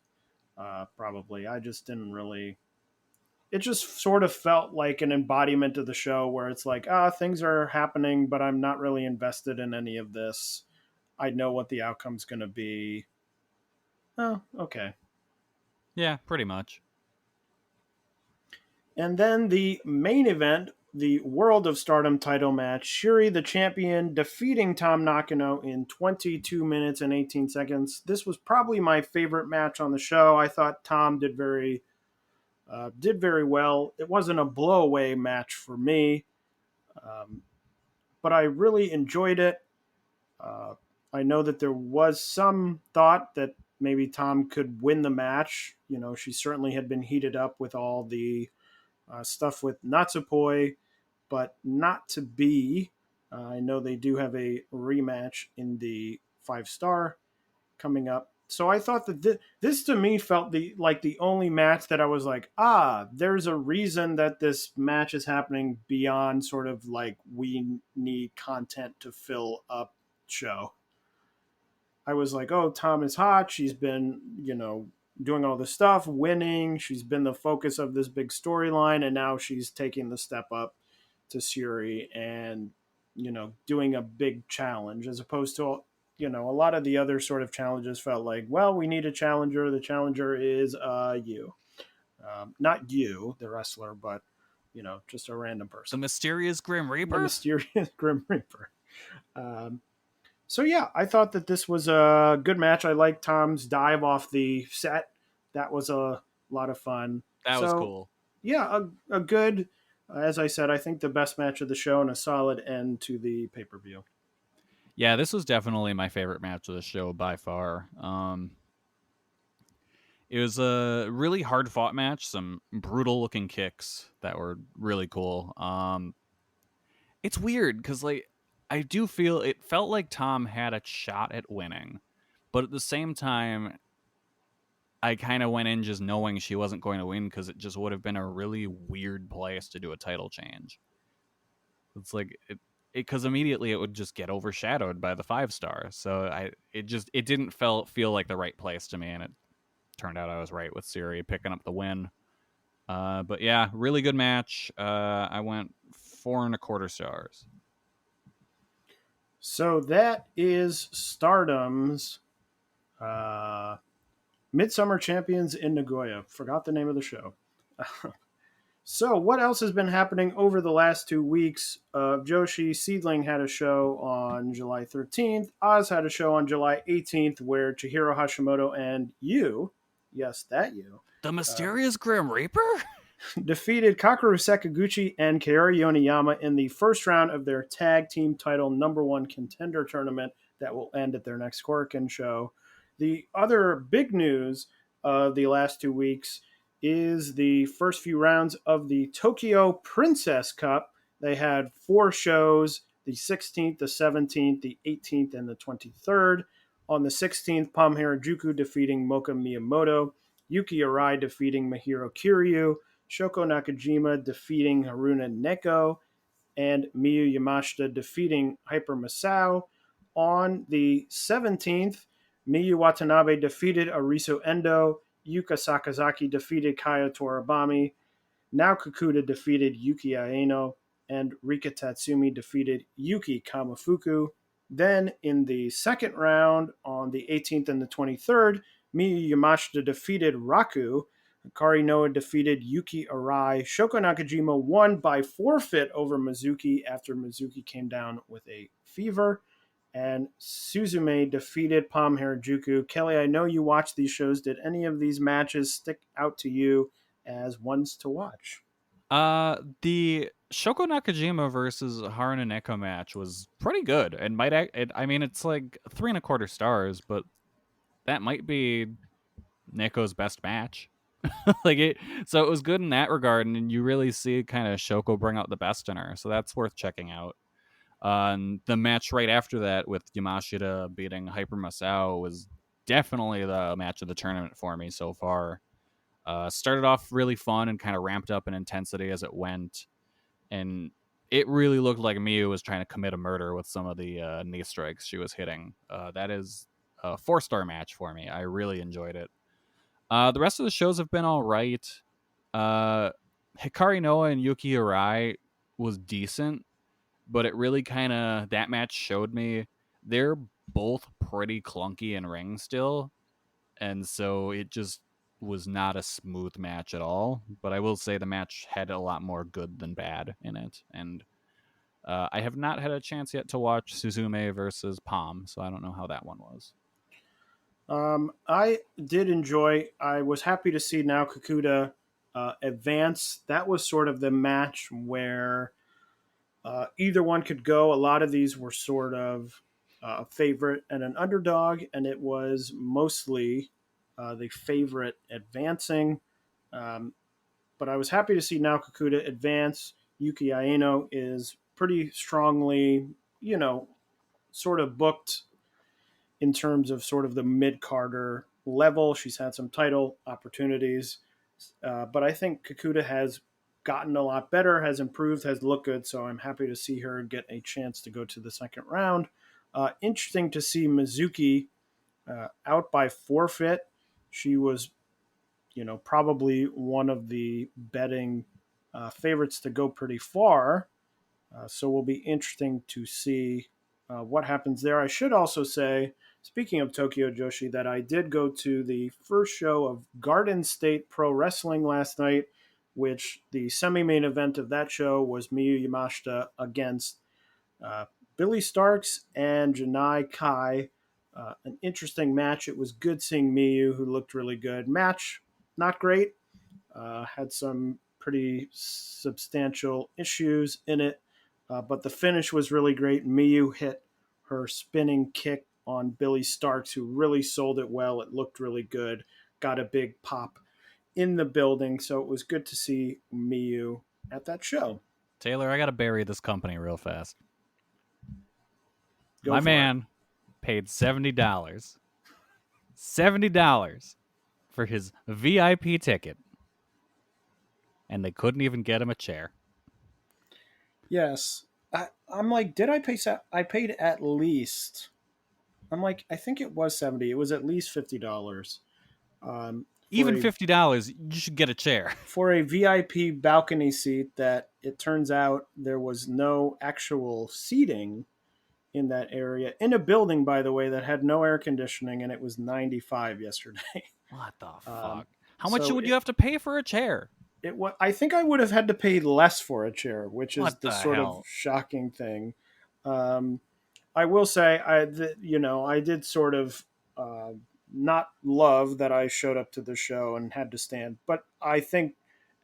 Probably. I just didn't really. It just sort of felt like an embodiment of the show where it's like, things are happening, but I'm not really invested in any of this. I know what the outcome's going to be. Oh, okay. Yeah, pretty much. And then the main event, the World of Stardom title match, Shuri the champion defeating Tom Nakano in 22 minutes and 18 seconds. This was probably my favorite match on the show. I thought Tom did very well. It wasn't a blow-away match for me, but I really enjoyed it. I know that there was some thought that maybe Tom could win the match. You know, she certainly had been heated up with all the stuff with Natsupoi, but not to be. I know they do have a rematch in the 5-star coming up. So I thought that this to me felt like the only match that I was like, there's a reason that this match is happening beyond sort of like we need content to fill up show. I was like, oh, Tom is hot. She's been, doing all this stuff, winning. She's been the focus of this big storyline, and now she's taking the step up to Shuri and, doing a big challenge as opposed to, a lot of the other sort of challenges felt like, well, we need a challenger. The challenger is you. Not you, the wrestler, but, just a random person. The mysterious Grim Reaper? The mysterious Grim Reaper. So yeah, I thought that this was a good match. I liked Tom's dive off the set. That was a lot of fun. That was cool. Yeah, a good, as I said, I think the best match of the show and a solid end to the pay-per-view. Yeah, this was definitely my favorite match of the show by far. It was a really hard-fought match, some brutal-looking kicks that were really cool. It's weird, because, like, I do feel it felt like Tom had a shot at winning, but at the same time, I kind of went in just knowing she wasn't going to win because it just would have been a really weird place to do a title change. It's like because immediately it would just get overshadowed by the 5-star. So it didn't feel like the right place to me, and it turned out I was right with Siri picking up the win. But yeah, really good match. I went 4.25 stars. So that is Stardom's Midsummer Champions in Nagoya. Forgot the name of the show. So what else has been happening over the last 2 weeks? Joshi SEAdLINNG had a show on July 13th. Oz had a show on July 18th where Chihiro Hashimoto and you, yes, that you, the mysterious Grim Reaper, defeated Kakeru Sakaguchi and Kaori Yoneyama in the first round of their tag team title #1 contender tournament that will end at their next Korakuen show. The other big news of the last 2 weeks is the first few rounds of the Tokyo Princess Cup. They had 4 shows, the 16th, the 17th, the 18th, and the 23rd. On the 16th, Pam Harajuku defeating Moka Miyamoto, Yuki Arai defeating Mahiro Kiryu, Shoko Nakajima defeating Haruna Neko, and Miyu Yamashita defeating Hyper Masao. On the 17th, Miyu Watanabe defeated Arisu Endo, Yuka Sakazaki defeated Kaya Toribami, Nao Kakuta defeated Yuki Aeno, and Rika Tatsumi defeated Yuki Kamafuku. Then in the second round, on the 18th and the 23rd, Miyu Yamashita defeated Raku. Hikari Noa defeated Yuki Arai. Shoko Nakajima won by forfeit over Mizuki after Mizuki came down with a fever. And Suzume defeated Pam Harajuku. Kelly, I know you watch these shows. Did any of these matches stick out to you as ones to watch? The Shoko Nakajima versus Haruna Neko match was pretty good, and I mean, it's like 3.25 stars, but that might be Neko's best match. So it was good in that regard, and you really see kind of Shoko bring out the best in her, so that's worth checking out. The match right after that with Yamashita beating Hyper Masao was definitely the match of the tournament for me so far. Started off really fun and kind of ramped up in intensity as it went, and it really looked like Miyu was trying to commit a murder with some of the knee strikes she was hitting. That is a 4-star match for me. I really enjoyed it. The rest of the shows have been all right. Hikari Noa and Yuki Arai was decent, but it really that match showed me they're both pretty clunky in ring still, and so it just was not a smooth match at all. But I will say the match had a lot more good than bad in it, and I have not had a chance yet to watch Suzume versus Palm, so I don't know how that one was. I did enjoy. I was happy to see Nao Kakuta advance. That was sort of the match where either one could go. A lot of these were sort of a favorite and an underdog, and it was mostly the favorite advancing. But I was happy to see Nao Kakuta advance. Yuki Aeno is pretty strongly, sort of booked in terms of sort of the mid-carder level. She's had some title opportunities. But I think Kakuta has gotten a lot better, has improved, has looked good. So I'm happy to see her get a chance to go to the second round. Interesting to see Mizuki out by forfeit. She was, probably one of the betting favorites to go pretty far. So will be interesting to see what happens there. I should also say, speaking of Tokyo Joshi, that I did go to the first show of Garden State Pro Wrestling last night, which the semi-main event of that show was Miyu Yamashita against Billy Starks and Janai Kai. An interesting match. It was good seeing Miyu, who looked really good. Match, not great. Had some pretty substantial issues in it. But the finish was really great. Miyu hit her spinning kick on Billy Starks, who really sold it well. It looked really good. Got a big pop in the building. So it was good to see Miyu at that show. Taylor, I got to bury this company real fast. Go My for man it. paid $70. $70 for his VIP ticket. And they couldn't even get him a chair. Yes. I'm like, did I pay? I paid at least. I'm like, I think it was 70. It was at least $50. Even $50, you should get a chair. For a VIP balcony seat that it turns out there was no actual seating in that area. In a building, by the way, that had no air conditioning, and it was 95 yesterday. What the fuck? How much would you have to pay for a chair? I think I would have had to pay less for a chair, which is the sort hell? of shocking thing. I will say, I did sort of not love that I showed up to the show and had to stand, but I think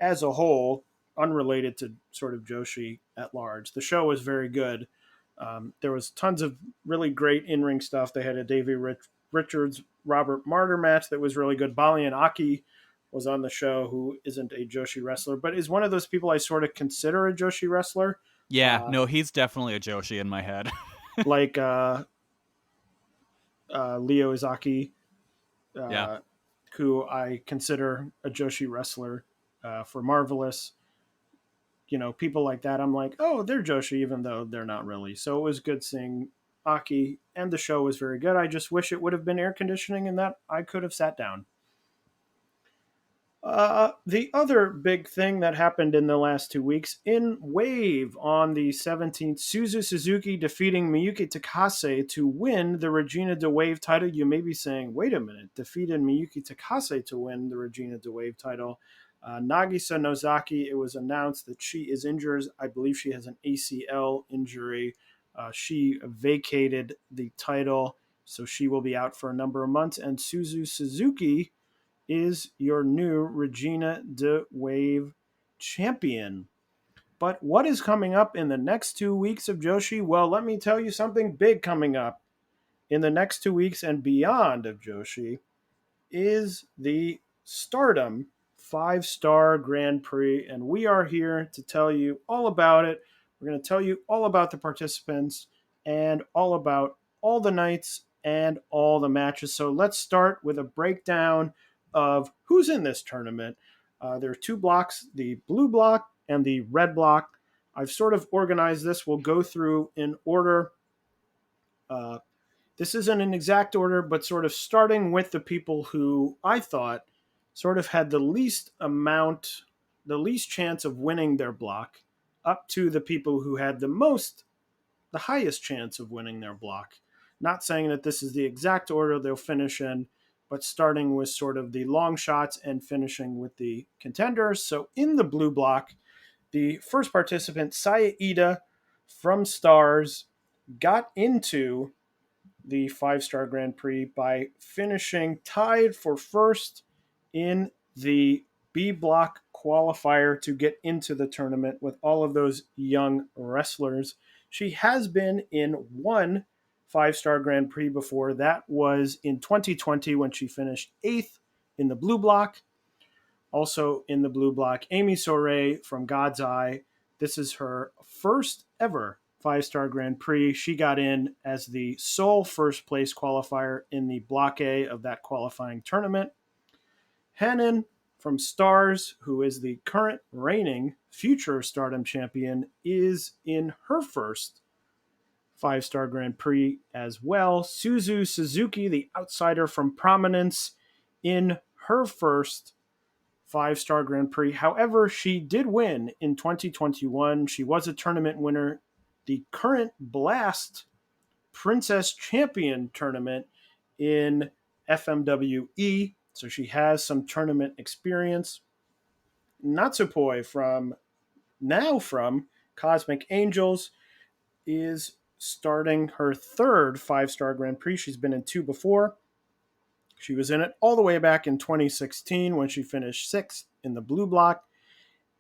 as a whole, unrelated to sort of Joshi at large, the show was very good. There was tons of really great in-ring stuff. They had a Davey Richards Robert Martyr match that was really good. Bali and Aki was on the show, who isn't a Joshi wrestler, but is one of those people I sort of consider a Joshi wrestler. Yeah, no, he's definitely a Joshi in my head. Like Leo Izaki, Yeah. who I consider a Joshi wrestler for Marvelous. People like that, I'm like, oh, they're Joshi, even though they're not really. So it was good seeing Aki, and the show was very good. I just wish it would have been air conditioning and that I could have sat down. The other big thing that happened in the last 2 weeks, in Wave on the 17th, Suzu Suzuki defeating Miyuki Takase to win the Regina de Wave title. You may be saying, wait a minute, defeated Miyuki Takase to win the Regina de Wave title. Nagisa Nozaki, it was announced that she is injured. I believe she has an ACL injury. She vacated the title, so she will be out for a number of months. And Suzu Suzuki is your new Regina de Wave champion. But what is coming up in the next 2 weeks of Joshi? Well, let me tell you something big coming up in the next 2 weeks and beyond of Joshi is the Stardom 5-Star Grand Prix, and we are here to tell you all about it. We're going to tell you all about the participants and all about all the nights and all the matches. So let's start with a breakdown of who's in this tournament. There are 2 blocks, the blue block and the red block. I've sort of organized this. We'll go through in order. This isn't an exact order, but sort of starting with the people who I thought sort of had the least chance of winning their block, up to the people who had the highest chance of winning their block. Not saying that this is the exact order they'll finish in, but starting with sort of the long shots and finishing with the contenders. So in the blue block, the first participant, Saya Ida from Stars, got into the 5-Star Grand Prix by finishing tied for first in the B block qualifier to get into the tournament with all of those young wrestlers. She has been in one 5-Star Grand Prix before. That was in 2020 when she finished 8th in the blue block. Also in the blue block, Amy Soray from God's Eye. This is her first ever 5-Star Grand Prix. She got in as the sole first place qualifier in the Block A of that qualifying tournament. Hannon from Stars, who is the current reigning future Stardom champion, is in her first 5-Star Grand Prix as well. Suzu Suzuki, the outsider from Prominence, in her first 5-Star Grand Prix. However, she did win in 2021. She was a tournament winner. The current Blast Princess Champion tournament in FMWE. So she has some tournament experience. Natsupoi from Cosmic Angels is starting her third 5-Star Grand Prix. She's been in 2 before. She was in it all the way back in 2016 when she finished 6th in the blue block.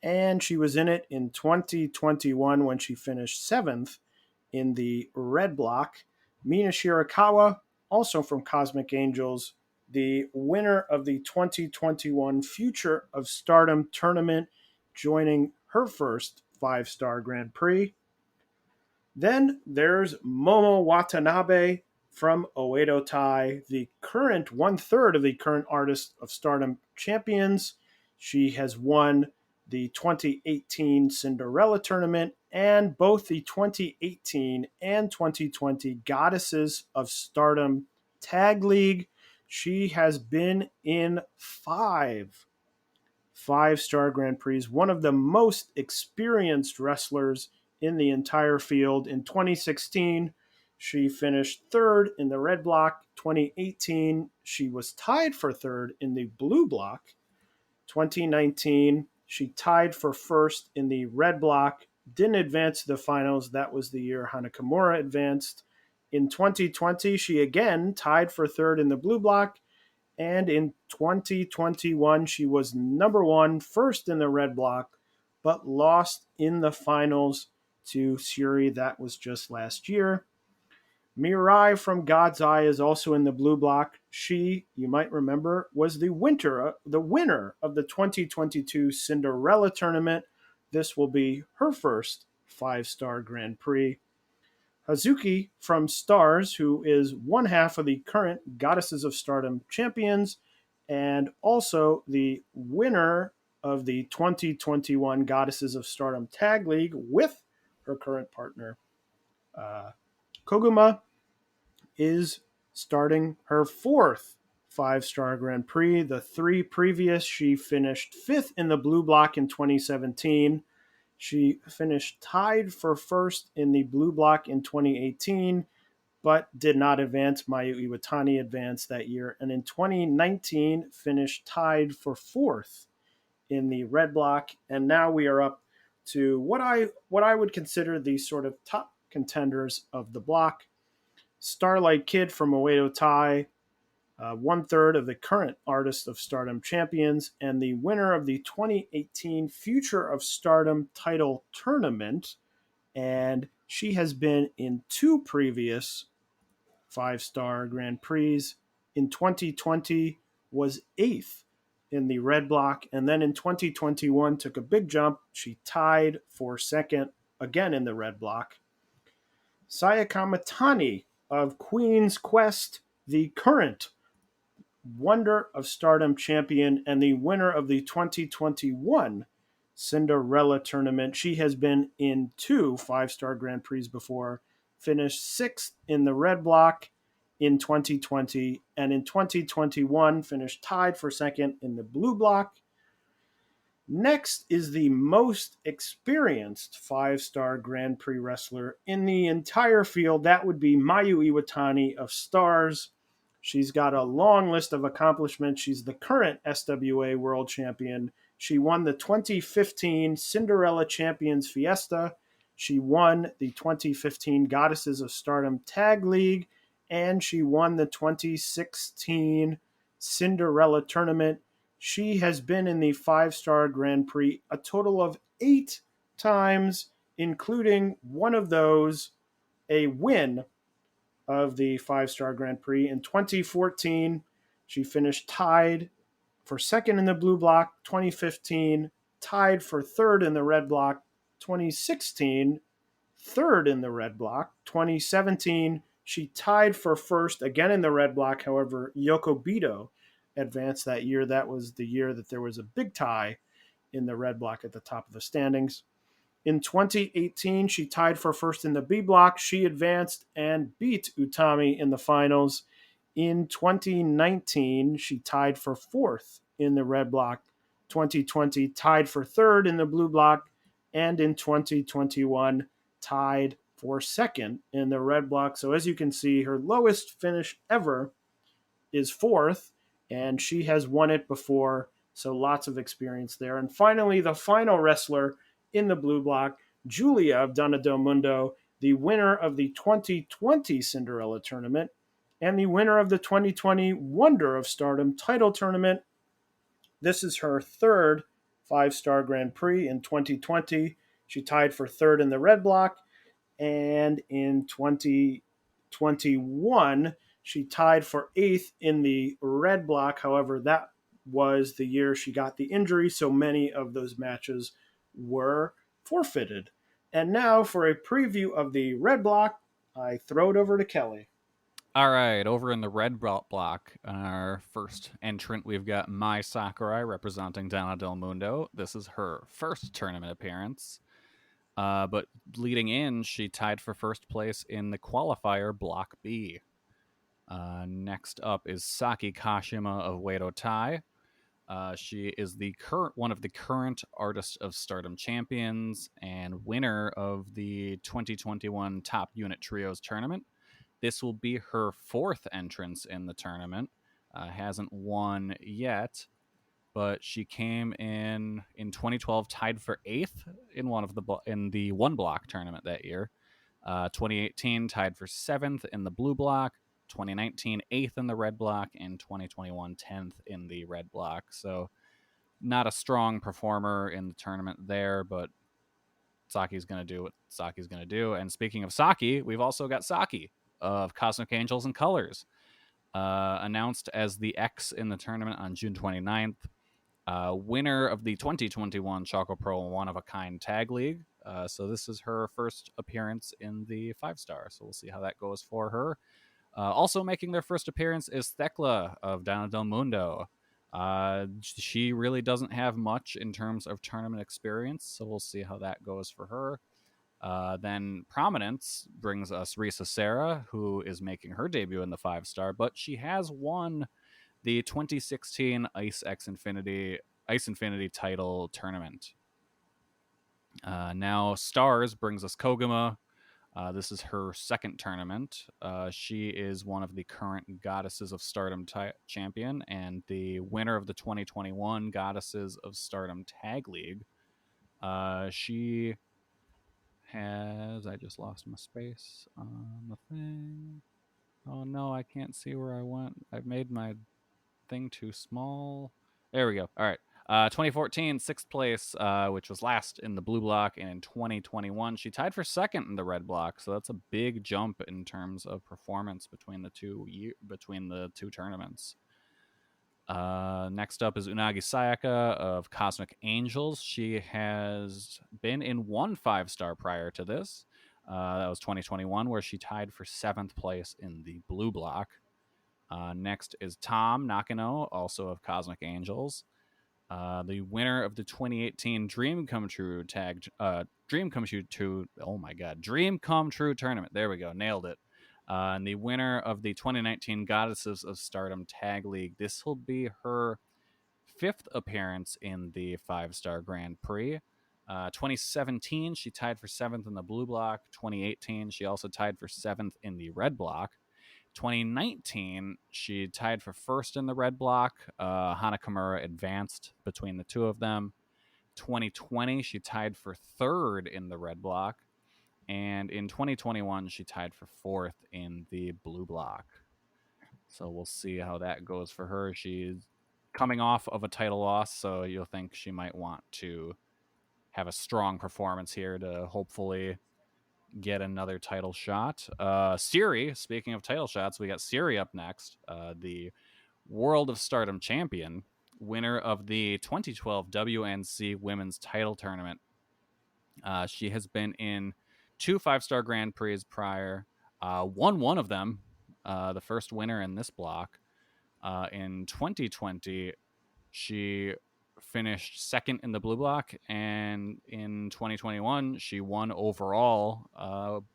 And she was in it in 2021 when she finished 7th in the red block. Mina Shirakawa, also from Cosmic Angels, the winner of the 2021 Future of Stardom tournament, joining her first 5-Star Grand Prix. Then there's Momo Watanabe from Oedo Tai, the current 1/3 of the current Artist of Stardom champions. She has won the 2018 Cinderella tournament and both the 2018 and 2020 Goddesses of Stardom Tag League. She has been in 5-Star Grand Prix, one of the most experienced wrestlers in the entire field. In 2016, she finished 3rd in the red block. 2018, she was tied for 3rd in the blue block. 2019, she tied for 1st in the red block, didn't advance to the finals. That was the year Hana Kimura advanced. In 2020, she again tied for 3rd in the blue block. And in 2021, she was number 1, 1st in the red block, but lost in the finals to Suri. That was just last year. Mirai from God's Eye is also in the blue block. She, you might remember, was the winner of the 2022 Cinderella tournament. This will be her first 5-Star Grand Prix. Hazuki from Stars, who is one half of the current Goddesses of Stardom champions, and also the winner of the 2021 Goddesses of Stardom Tag League with her current partner, Koguma, is starting her fourth 5-star Grand Prix. The 3 previous, she finished 5th in the blue block in 2017. She finished tied for first in the blue block in 2018, but did not advance. Mayu Iwatani advanced that year. And in 2019, finished tied for fourth in the red block. And now we are up to what I would consider the sort of top contenders of the block. Starlight Kid from Oedo Tai, 1/3 of the current Artist of Stardom champions, and the winner of the 2018 Future of Stardom title tournament. And she has been in 2 previous 5-star Grand Prix. In 2020, was 8th in the red block, and then in 2021 took a big jump. She tied for second again in the red block. Sayaka Matani of Queen's Quest, the current Wonder of Stardom champion and the winner of the 2021 Cinderella tournament. She has been in 2 5-star Grand Prix before, finished 6th in the red block in 2020, and in 2021 finished tied for second in the blue block. Next is the most experienced 5-star Grand Prix wrestler in the entire field. That would be Mayu Iwatani of Stars. She's got a long list of accomplishments. She's the current SWA World Champion. She won the 2015 Cinderella Champions Fiesta. She won the 2015 Goddesses of Stardom Tag League. And she won the 2016 Cinderella Tournament. She has been in the 5-star Grand Prix a total of 8 times, including one of those, a win of the 5-star Grand Prix. In 2014, she finished tied for second in the blue block. 2015, tied for third in the red block. 2016, third in the red block. 2017, she tied for first again in the red block. However, Yoko Bito advanced that year. That was the year that there was a big tie in the red block at the top of the standings. In 2018, she tied for first in the B block. She advanced and beat Utami in the finals. In 2019, she tied for fourth in the red block. 2020, tied for third in the blue block. And in 2021, tied for second in the red block. So as you can see, her lowest finish ever is fourth, and she has won it before, so lots of experience there. And finally, the final wrestler in the blue block, Julia of Donna Del Mundo, the winner of the 2020 Cinderella tournament and the winner of the 2020 Wonder of Stardom title tournament. This is her third 5-star Grand Prix in 2020. She tied for third in the red block, and in 2021, she tied for 8th in the red block. However, that was the year she got the injury, so many of those matches were forfeited. And now for a preview of the red block, I throw it over to Kelly. All right, over in the red block, our first entrant, we've got Mai Sakurai representing Donna Del Mundo. This is her first tournament appearance. But leading in, she tied for first place in the qualifier Block B. Next up is Saki Kashima of Oedo Tai. She is one of the current Artist of Stardom champions and winner of the 2021 Top Unit Trios tournament. This will be her fourth entrance in the tournament. Hasn't won yet, but she came in 2012, tied for 8th in the one block tournament that year. 2018, tied for 7th in the blue block. 2019, 8th in the red block, and 2021, 10th in the red block. So not a strong performer in the tournament there, but Saki's going to do what Saki's going to do. And speaking of Saki, we've also got Saki of Cosmic Angels and Colors, announced as the X in the tournament on June 29th. Winner of the 2021 Choco Pro One of a Kind Tag League, So this is her first appearance in the 5-star. So we'll see how that goes for her. Also making their first appearance is Thekla of Donna Del Mundo. She really doesn't have much in terms of tournament experience, so we'll see how that goes for her. Then Prominence brings us Risa Serra, who is making her debut in the 5-star, but she has won the 2016 Ice Infinity title tournament. Now Stars brings us Koguma. This is her second tournament. She is one of the current Goddesses of Stardom champion and the winner of the 2021 Goddesses of Stardom Tag League. She has... I just lost my space on the thing. Oh no, I can't see where I went. I've made my thing too small. There we go. All right. 2014, sixth place, which was last in the blue block, and in 2021, she tied for second in the red block. So that's a big jump in terms of performance between the two tournaments. Next up is Unagi Sayaka of Cosmic Angels. She has been in one 5-star prior to this. That was 2021, where she tied for 7th place in the blue block. Next is Tom Nakano, also of Cosmic Angels. The winner of the 2018 Dream Come True tournament. There we go, nailed it. And the winner of the 2019 Goddesses of Stardom Tag League. This will be her 5th appearance in the 5-star Grand Prix. 2017, she tied for 7th in the blue block. 2018, she also tied for 7th in the red block. 2019, she tied for 1st in the red block. Hana Kimura advanced between the two of them. 2020, she tied for 3rd in the red block. And in 2021, she tied for 4th in the blue block. So we'll see how that goes for her. She's coming off of a title loss, so you'll think she might want to have a strong performance here to hopefully get another title shot. Siri, speaking of title shots, we got Siri up next, the World of Stardom champion, winner of the 2012 WNC Women's Title Tournament. She has been in 2 5-star Grand Prix prior, won one of them, the first winner in this block. In 2020, she finished 2nd in the blue block, and in 2021 she won overall,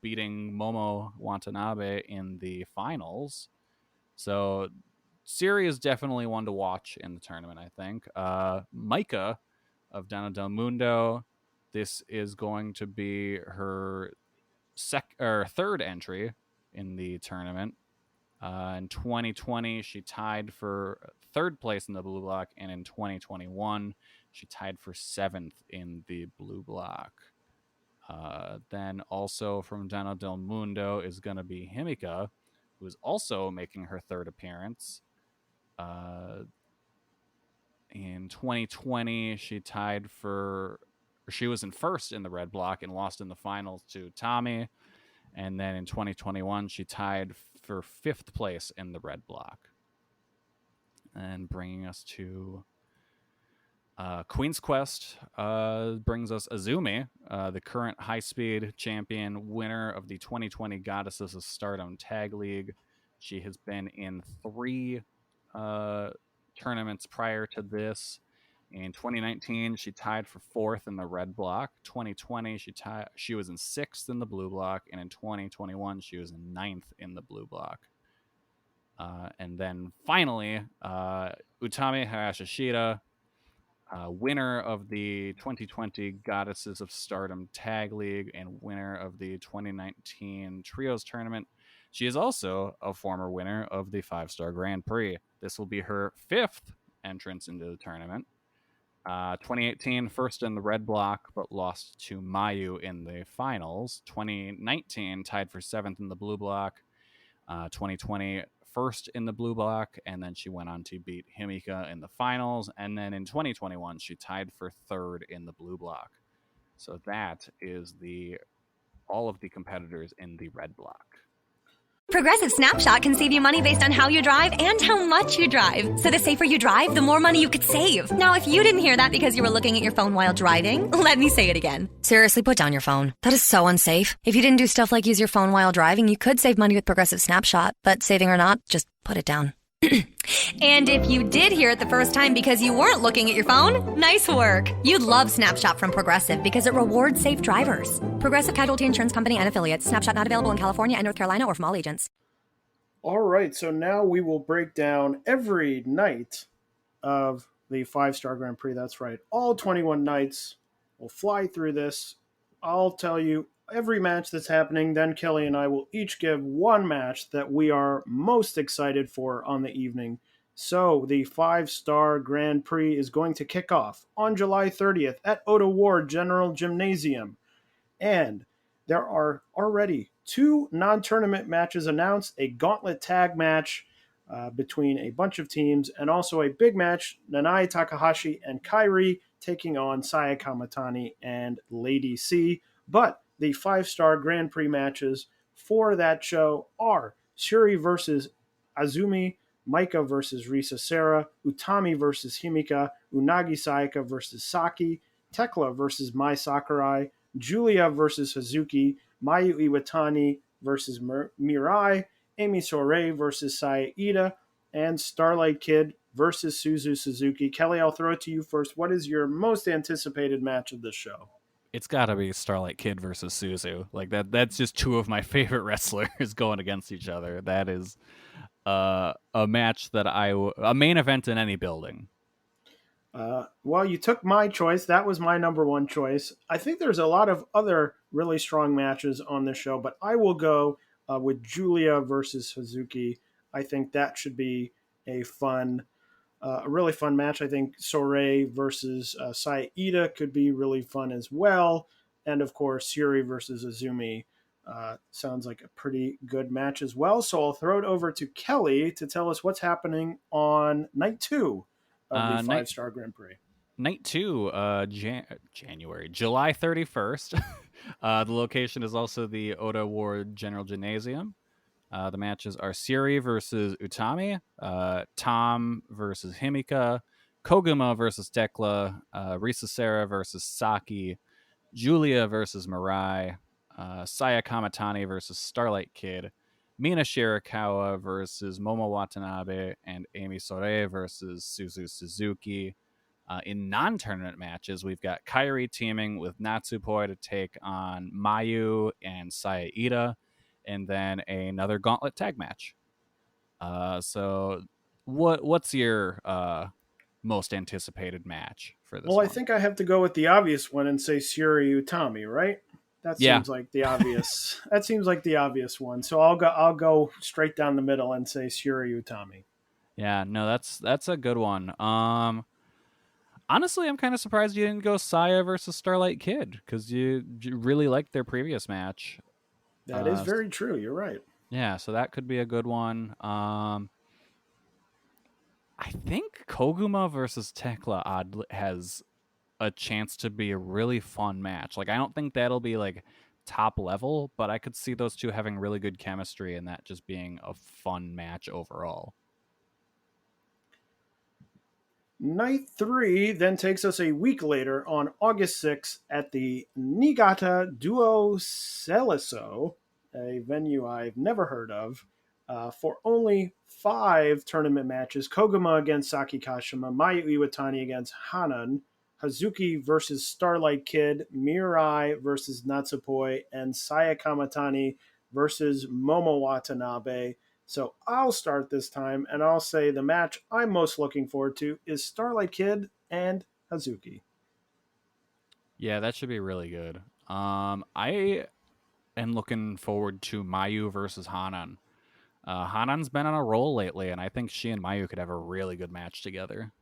beating Momo Watanabe in the finals. So Siri is definitely one to watch in the tournament, I think. Micah of Donna Del Mundo, this is going to be her 3rd entry in the tournament. In 2020, she tied for 3rd place in the blue block, and in 2021, she tied for 7th in the blue block. Then also from Donna Del Mundo is going to be Himika, who is also making her 3rd appearance. In 2020, she was in 1st in the red block and lost in the finals to Tommy. And then in 2021, she tied for 5th place in the red block. And bringing us to Queen's Quest brings us Azumi, the current high-speed champion, winner of the 2020 Goddesses of Stardom Tag League. She has been in 3 tournaments prior to this. In 2019, she tied for 4th in the red block. 2020, she was in 6th in the blue block, and in 2021, she was in 9th in the blue block. And then finally, Utami Hayashishita, winner of the 2020 Goddesses of Stardom Tag League and winner of the 2019 Trios Tournament. She is also a former winner of the 5-star Grand Prix. This will be her 5th entrance into the tournament. 2018, 1st in the red block, but lost to Mayu in the finals. 2019, tied for 7th in the blue block. 2020, 1st in the blue block, and then she went on to beat Himika in the finals. And then in 2021, she tied for 3rd in the blue block. So that is all of the competitors in the red block. Progressive Snapshot can save you money based on how you drive and how much you drive. So the safer you drive, the more money you could save. Now, if you didn't hear that because you were looking at your phone while driving, let me say it again. Seriously, put down your phone. That is so unsafe. If you didn't do stuff like use your phone while driving, you could save money with Progressive Snapshot. But saving or not, just put it down. And if you did hear it the first time because you weren't looking at your phone, nice work. You'd love Snapshot from Progressive because it rewards safe drivers. Progressive Casualty Insurance Company and Affiliates. Snapshot not available in California and North Carolina or from all agents. All right, so now we will break down every night of the 5-Star Grand Prix. That's right, all 21 nights. We'll fly through this. I'll tell you every match that's happening. Then Kelly and I will each give one match that we are most excited for on the evening. So the 5-Star Grand Prix is going to kick off on July 30th at Oda Ward General Gymnasium. And there are already 2 non-tournament matches announced, a gauntlet tag match between a bunch of teams, and also a big match, Nanae Takahashi and Kairi taking on Saya Kamatani and Lady C. But the 5-Star Grand Prix matches for that show are Shuri versus Azumi, Maika versus Risa Sera, Utami versus Himika, Unagi Sayaka versus Saki, Tekla versus Mai Sakurai, Julia versus Hazuki, Mayu Iwatani versus Mirai, Amy Sourei versus Saya Ida, and Starlight Kid versus Suzu Suzuki. Kelly, I'll throw it to you first. What is your most anticipated match of this show? It's got to be Starlight Kid versus Suzu. Like that's just 2 of my favorite wrestlers going against each other. That is a match that a main event in any building. Well, you took my choice. That was my number 1 choice. I think there's a lot of other really strong matches on this show, but I will go with Julia versus Hazuki. I think that should be a really fun match. I think Sourei versus Saya Ida could be really fun as well. And of course, Yuri versus Azumi sounds like a pretty good match as well. So I'll throw it over to Kelly to tell us what's happening on night 2 of the 5-Star Grand Prix. Night 2, July 31st. The location is also the Oda Ward General Gymnasium. The matches are Siri versus Utami, Tom versus Himika, Koguma versus Tekla, Risa Sera versus Saki, Julia versus Mirai, Saya Kamatani versus Starlight Kid, Mina Shirakawa versus Momo Watanabe, and Amy Sourei versus Suzu Suzuki. In non-tournament matches, we've got Kairi teaming with Natsupoi to take on Mayu and Saya Ida, and then another gauntlet tag match. So what's your most anticipated match for this one? I think I have to go with the obvious one and say Syuri Utami, right? That seems like the obvious. That seems like the obvious one. So I'll go straight down the middle and say Syuri Utami. Yeah, no, that's a good one. Honestly, I'm kind of surprised you didn't go Saya versus Starlight Kid because you really liked their previous match. That is very true. You're right. Yeah, so that could be a good one. I think Koguma versus Tekla has a chance to be a really fun match. Like, I don't think that'll be like top level, but I could see those two having really good chemistry and that just being a fun match overall. Night 3 then takes us a week later on August 6th at the Niigata Duo Celeso, a venue I've never heard of, for only 5 tournament matches. Koguma against Saki Kashima, Mayu Iwatani against Hanan, Hazuki versus Starlight Kid, Mirai versus Natsupoi, and Saya Kamatani versus Momo Watanabe. So I'll start this time, and I'll say the match I'm most looking forward to is Starlight Kid and Hazuki. Yeah, that should be really good. I am looking forward to Mayu versus Hanan. Hanan's been on a roll lately, and I think she and Mayu could have a really good match together.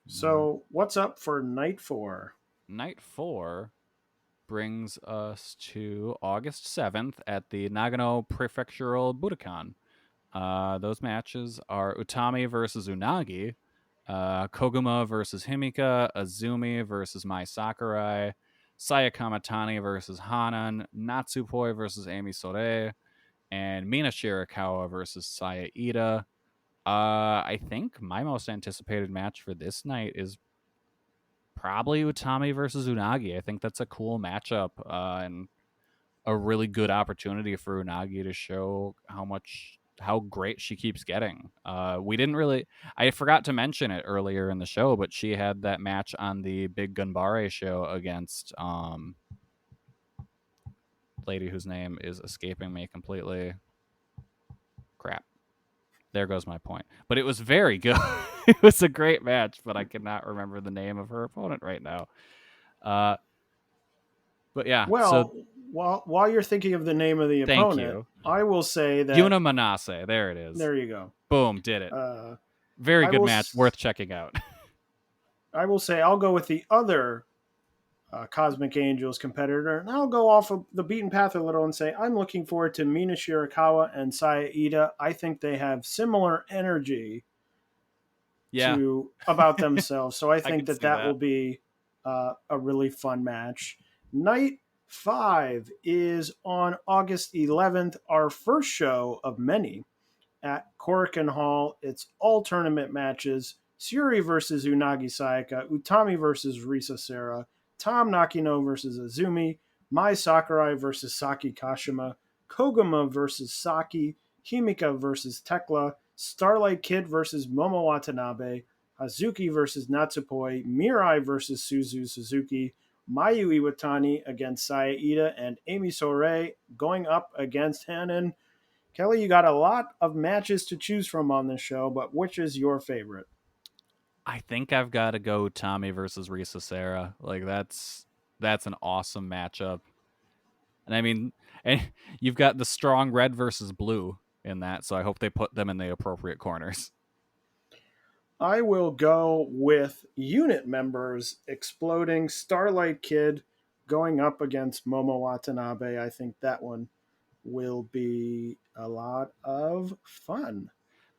So what's up for Night 4? Night 4 brings us to August 7th at the Nagano Prefectural Budokan. Those matches are Utami versus Unagi, Koguma versus Himika, Azumi versus Mai Sakurai, Saya Kamatani versus Hanan, Natsupoi versus Amy Sore, and Mina Shirakawa versus Saya Ida. I think my most anticipated match for this night is probably Utami versus Unagi. I think that's a cool matchup and a really good opportunity for Unagi to show how great she keeps getting. We didn't really, I forgot to mention it earlier in the show, but she had that match on the Big Gunbare show against lady whose name is escaping me completely. Crap. There goes my point. But it was very good. It was a great match, but I cannot remember the name of her opponent right now. But yeah, so Well, while you're thinking of the name of the thank opponent, you. I will say that Yuna Manase. There it is. there you go. Boom, did it. Uh, Very I good will match, worth checking out. I will say I'll go with the other Cosmic Angels competitor, and I'll go off of the beaten path a little and say I'm looking forward to Mina Shirakawa and Saya Ida. I think they have similar energy Yeah, about themselves, so I I think can see that will be a really fun match. Night 5 is on August 11th, our first show of many at Korakuen Hall. It's all tournament matches. Syuri versus Unagi Sayaka, Utami versus Risa Sera, Tom Nakino versus Azumi, Mai Sakurai versus Saki Kashima, Koguma versus Saki, Himika versus Tekla, Starlight Kid versus Momo Watanabe, Hazuki versus Natsupoi, Mirai versus Suzu Suzuki, Mayu Iwatani against Saya Ida, and Amy Sore going up against Hanan. Kelly, you got a lot of matches to choose from on this show, but which is your favorite? I think I've got to go Tommy versus Risa Sera. Like that's an awesome matchup. And I mean, and you've got the strong red versus blue in that, so I hope they put them in the appropriate corners. I will go with unit members exploding Starlight Kid going up against Momo Watanabe. I think that one will be a lot of fun.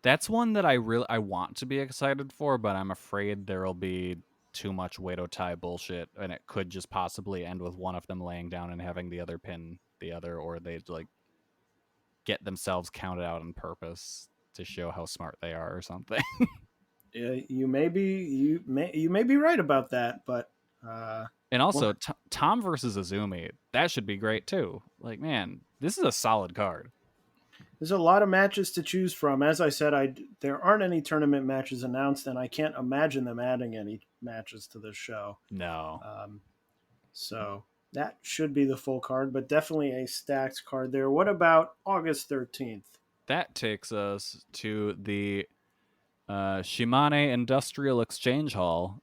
That's one that I want to be excited for, but I'm afraid there'll be too much Wado Tai bullshit, and it could just possibly end with one of them laying down and having the other pin the other, or they like get themselves counted out on purpose to show how smart they are or something. You may be right about that, but And also, well, Tom versus Azumi, that should be great too. Like, man, this is a solid card. there's a lot of matches to choose from. As I said, there aren't any tournament matches announced, and I can't imagine them adding any matches to this show. No. So that should be the full card, but definitely a stacked card there. What about August 13th? That takes us to the Shimane Industrial Exchange Hall.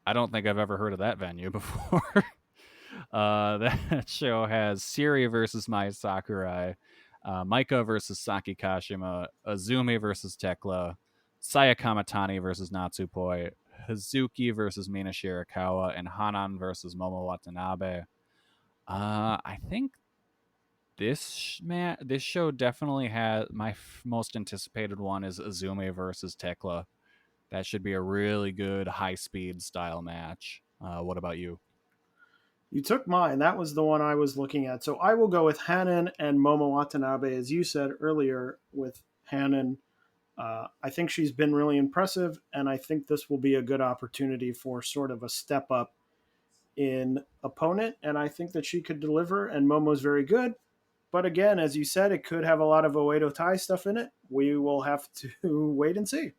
I don't think I've ever heard of that venue before. That show has Syuri versus Mai Sakurai, Maika versus Saki Kashima, Azumi versus Tekla, Saya Kamatani versus Natsupoi, Hazuki versus Mina Shirakawa, and Hanan versus Momo Watanabe. I think this show definitely has my most anticipated one is Azumi versus Tekla. That should be a really good high speed style match. What about you? You took mine. That was the one I was looking at. So I will go with Hanan and Momo Watanabe. As you said earlier with Hanan, I think she's been really impressive, and I think this will be a good opportunity for sort of a step up in opponent, and I think that she could deliver, and Momo's very good. But again, as you said, it could have a lot of Oedo Tai stuff in it. We will have to wait and see.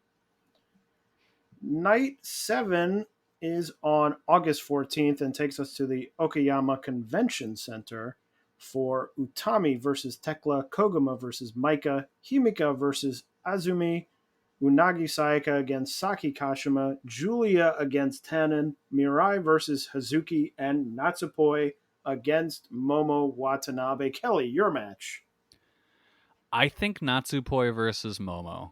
Night 7 is on August 14th and takes us to the Okayama Convention Center for Utami versus Tekla, Koguma versus Maika, Himika versus Azumi, Unagi Sayaka against Saki Kashima, Julia against Tannen, Mirai versus Hazuki, and Natsupoi against Momo Watanabe. Kelly, your match. I think Natsupoi versus Momo,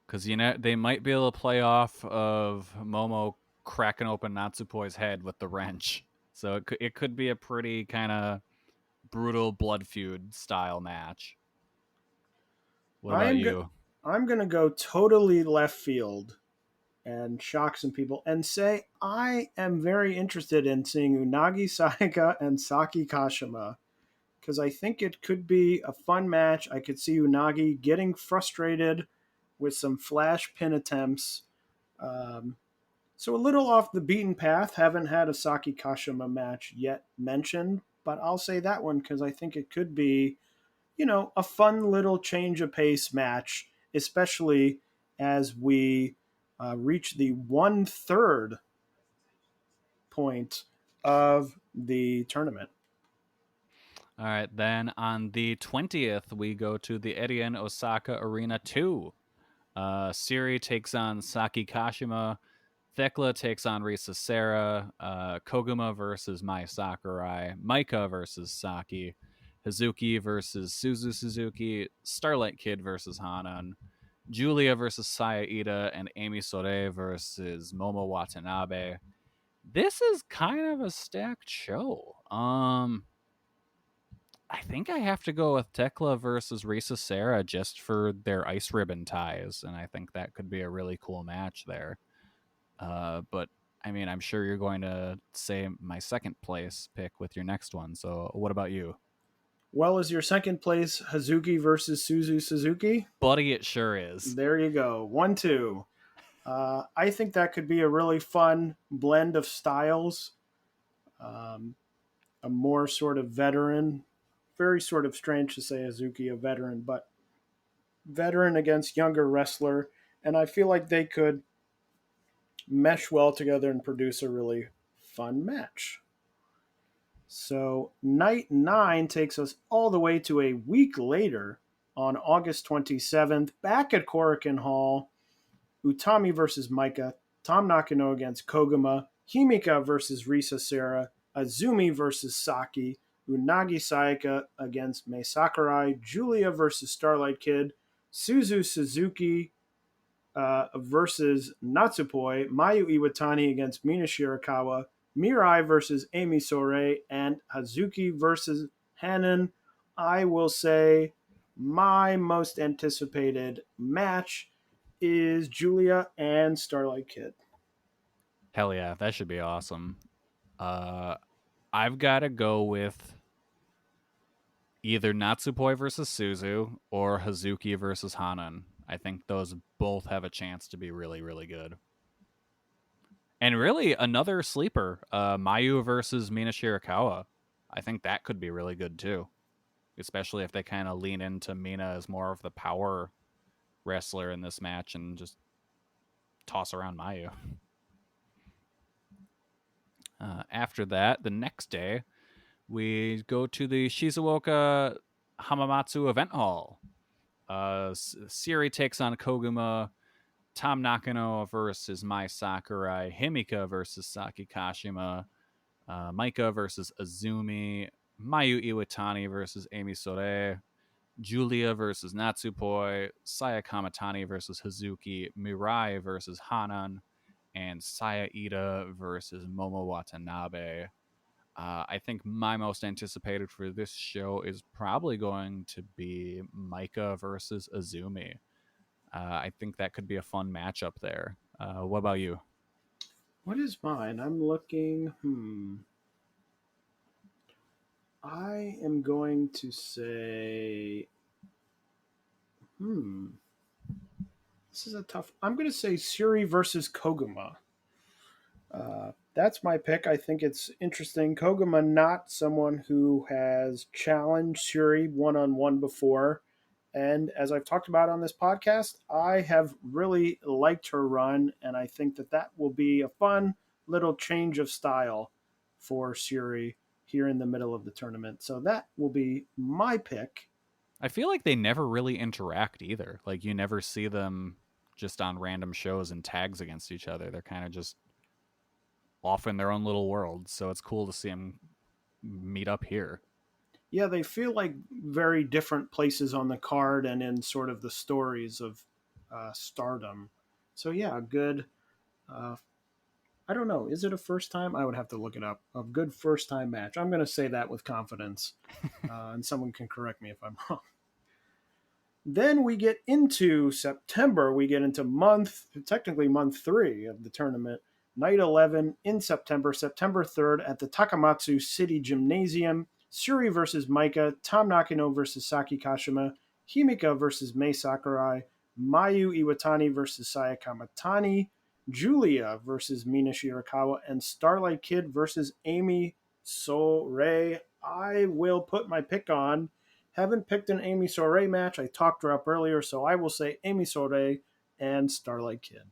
because they might be able to play off of Momo cracking open Natsupoi's head with the wrench, so it could be a pretty kind of brutal blood feud style match. What about you? I'm going to go totally left field and shock some people and say I am very interested in seeing Unagi Sayaka and Saki Kashima, because I think it could be a fun match. I could see Unagi getting frustrated with some flash pin attempts. So a little off the beaten path. Haven't had a Saki Kashima match yet mentioned, but I'll say that one because I think it could be, a fun little change of pace match, especially as we reach the 1/3 point of the tournament. All right, then on the 20th, we go to the Edion Osaka Arena 2. Siri takes on Saki Kashima. Thekla takes on Risa Sera. Koguma versus Mai Sakurai. Maika versus Saki. Hazuki versus Suzu Suzuki. Starlight Kid versus Hanan. Julia versus Saya Ida. And Amy Sore versus Momo Watanabe. This is kind of a stacked show. I think I have to go with Tekla versus Risa Sera just for their ice ribbon ties, and I think that could be a really cool match there. But I mean, I'm sure you're going to say my second place pick with your next one. So what about you? Well, is your second place Hazuki versus Suzu Suzuki? Buddy, it sure is. There you go. 1-2. I think that could be a really fun blend of styles. A more sort of veteran, very sort of strange to say Hazuki a veteran, but veteran against younger wrestler. And I feel like they could mesh well together and produce a really fun match. So night 9 takes us all the way to a week later on August 27th, back at Korakuen Hall. Utami versus Maika, Tom Nakano against Koguma, Himika versus Risa Sera, Azumi versus Saki, Unagi Sayaka against Mai Sakurai, Julia versus Starlight Kid, Suzu Suzuki versus Natsupoi, Mayu Iwatani against Mina Shirakawa, Mirai versus Amy Sore, and Hazuki versus Hanan. I will say my most anticipated match is Julia and Starlight Kid. Hell yeah, that should be awesome. I've got to go with either Natsupoi versus Suzu or Hazuki versus Hanan. I think those both have a chance to be really, really good. And really, another sleeper, Mayu versus Mina Shirakawa. I think that could be really good too, especially if they kind of lean into Mina as more of the power wrestler in this match and just toss around Mayu. After that, the next day, we go to the Shizuoka Hamamatsu event hall. Siri takes on Koguma. Tom Nakano versus Mai Sakurai. Himika versus Saki Kashima. Maika versus Azumi. Mayu Iwatani versus Amy Sore. Julia versus Natsupoi. Saya Kamatani versus Hazuki. Mirai versus Hanan. And Saya Ida versus Momo Watanabe. I think my most anticipated for this show is probably going to be Maika versus Azumi. I think that could be a fun matchup there. What about you? What is mine? I'm looking. I am going to say. This is a tough. I'm going to say Siri versus Koguma. That's my pick. I think it's interesting. Koguma, not someone who has challenged Siri one-on-one before. And as I've talked about on this podcast, I have really liked her run. And I think that will be a fun little change of style for Siri here in the middle of the tournament. So that will be my pick. I feel like they never really interact either. Like, you never see them just on random shows and tags against each other. They're kind of just off in their own little world. So it's cool to see them meet up here. Yeah, they feel like very different places on the card and in sort of the stories of Stardom. So yeah, good. I don't know. Is it a first time? I would have to look it up. A good first time match. I'm going to say that with confidence. And someone can correct me if I'm wrong. Then we get into September. We get into technically month 3 of the tournament. Night 11 in September, September 3rd at the Takamatsu City Gymnasium. Suri versus Maika, Tam Nakano versus Saki Kashima, Himika versus Mei Sakurai, Mayu Iwatani versus Saya Kamatani, Julia versus Mina Shirakawa, and Starlight Kid versus Amy Sourei. I will put my pick on. Haven't picked an Amy Sourei match. I talked her up earlier, so I will say Amy Sourei and Starlight Kid.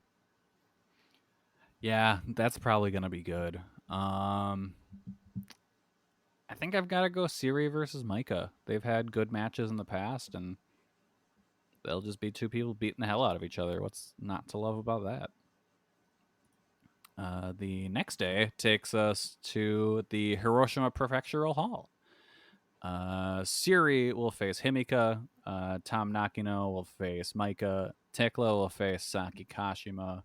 Yeah, that's probably gonna be good. I think I've got to go Siri versus Micah. They've had good matches in the past, and they'll just be two people beating the hell out of each other. What's not to love about that? The next day takes us to the Hiroshima Prefectural Hall. Siri will face Himika. Tam Nakano will face Micah. Tekla will face Saki Kashima.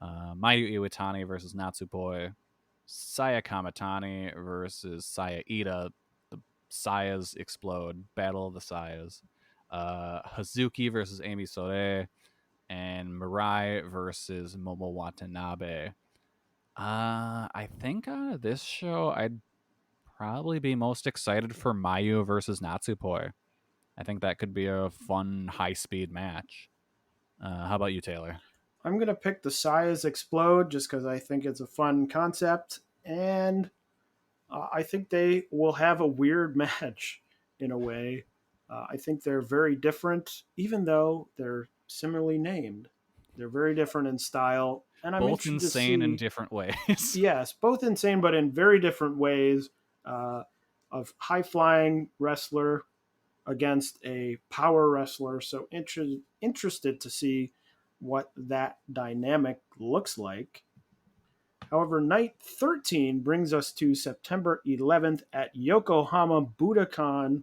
Mayu Iwatani versus Natsupoi. Saya Kamatani versus Saya Ida. The Sayas explode. Battle of the Sayas. Hazuki versus Amy Sourei. And Mirai versus Momo Watanabe. I think out of this show, I'd probably be most excited for Mayu versus Natsupoi. I think that could be a fun, high-speed match. How about you, Taylor? I'm going to pick the Sayas Explode just because I think it's a fun concept. And I think they will have a weird match in a way. I think they're very different, even though they're similarly named. They're very different in style. And I'm both insane in different ways. Yes, both insane, but in very different ways. Of high-flying wrestler against a power wrestler. So interested to see what that dynamic looks like. However, night 13 brings us to September 11th at Yokohama Budokan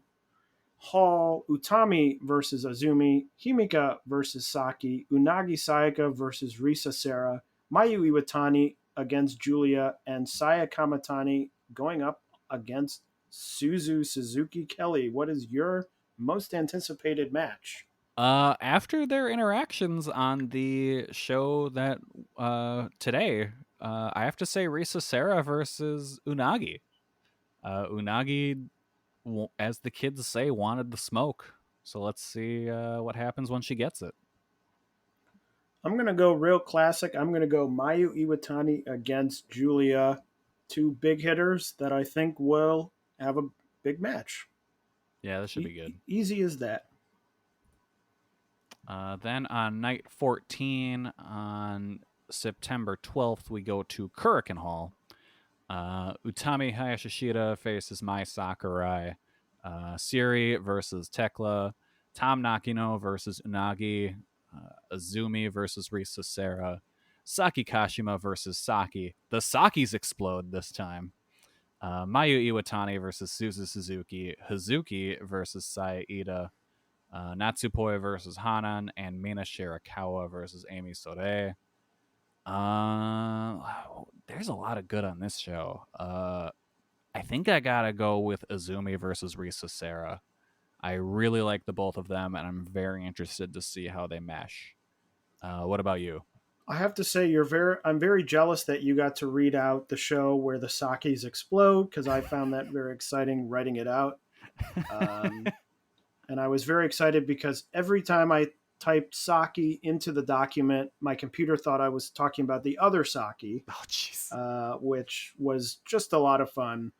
Hall. Utami versus Azumi, Himika versus Saki, Unagi Sayaka versus Risa Sera, Mayu Iwatani against Julia, and Saya Kamatani going up against Suzu Suzuki Kelly. What is your most anticipated match? After their interactions on the show that today, I have to say Risa Sera versus Unagi. Unagi, as the kids say, wanted the smoke. So let's see what happens when she gets it. I'm going to go real classic. I'm going to go Mayu Iwatani against Julia. Two big hitters that I think will have a big match. Yeah, this should be good. Easy as that. Then on night 14, on September 12th, we go to Kurikan Hall. Utami Hayashishita faces Mai Sakurai. Siri versus Tekla. Tam Nakano versus Unagi. Azumi versus Risa Sera. Saki Kashima versus Saki. The Sakis explode this time. Mayu Iwatani versus Suzu Suzuki. Hazuki versus Saya Ida. Natsupoi versus Hanan, and Mina Shirakawa versus Amy Sourei. There's a lot of good on this show. I think I gotta go with Azumi versus Risa Sera. I really like the both of them, and I'm very interested to see how they mesh. What about you? I have to say, I'm very jealous that you got to read out the show where the Sakis explode, because I found that very exciting writing it out. And I was very excited because every time I typed Saki into the document, my computer thought I was talking about the other Saki, which was just a lot of fun.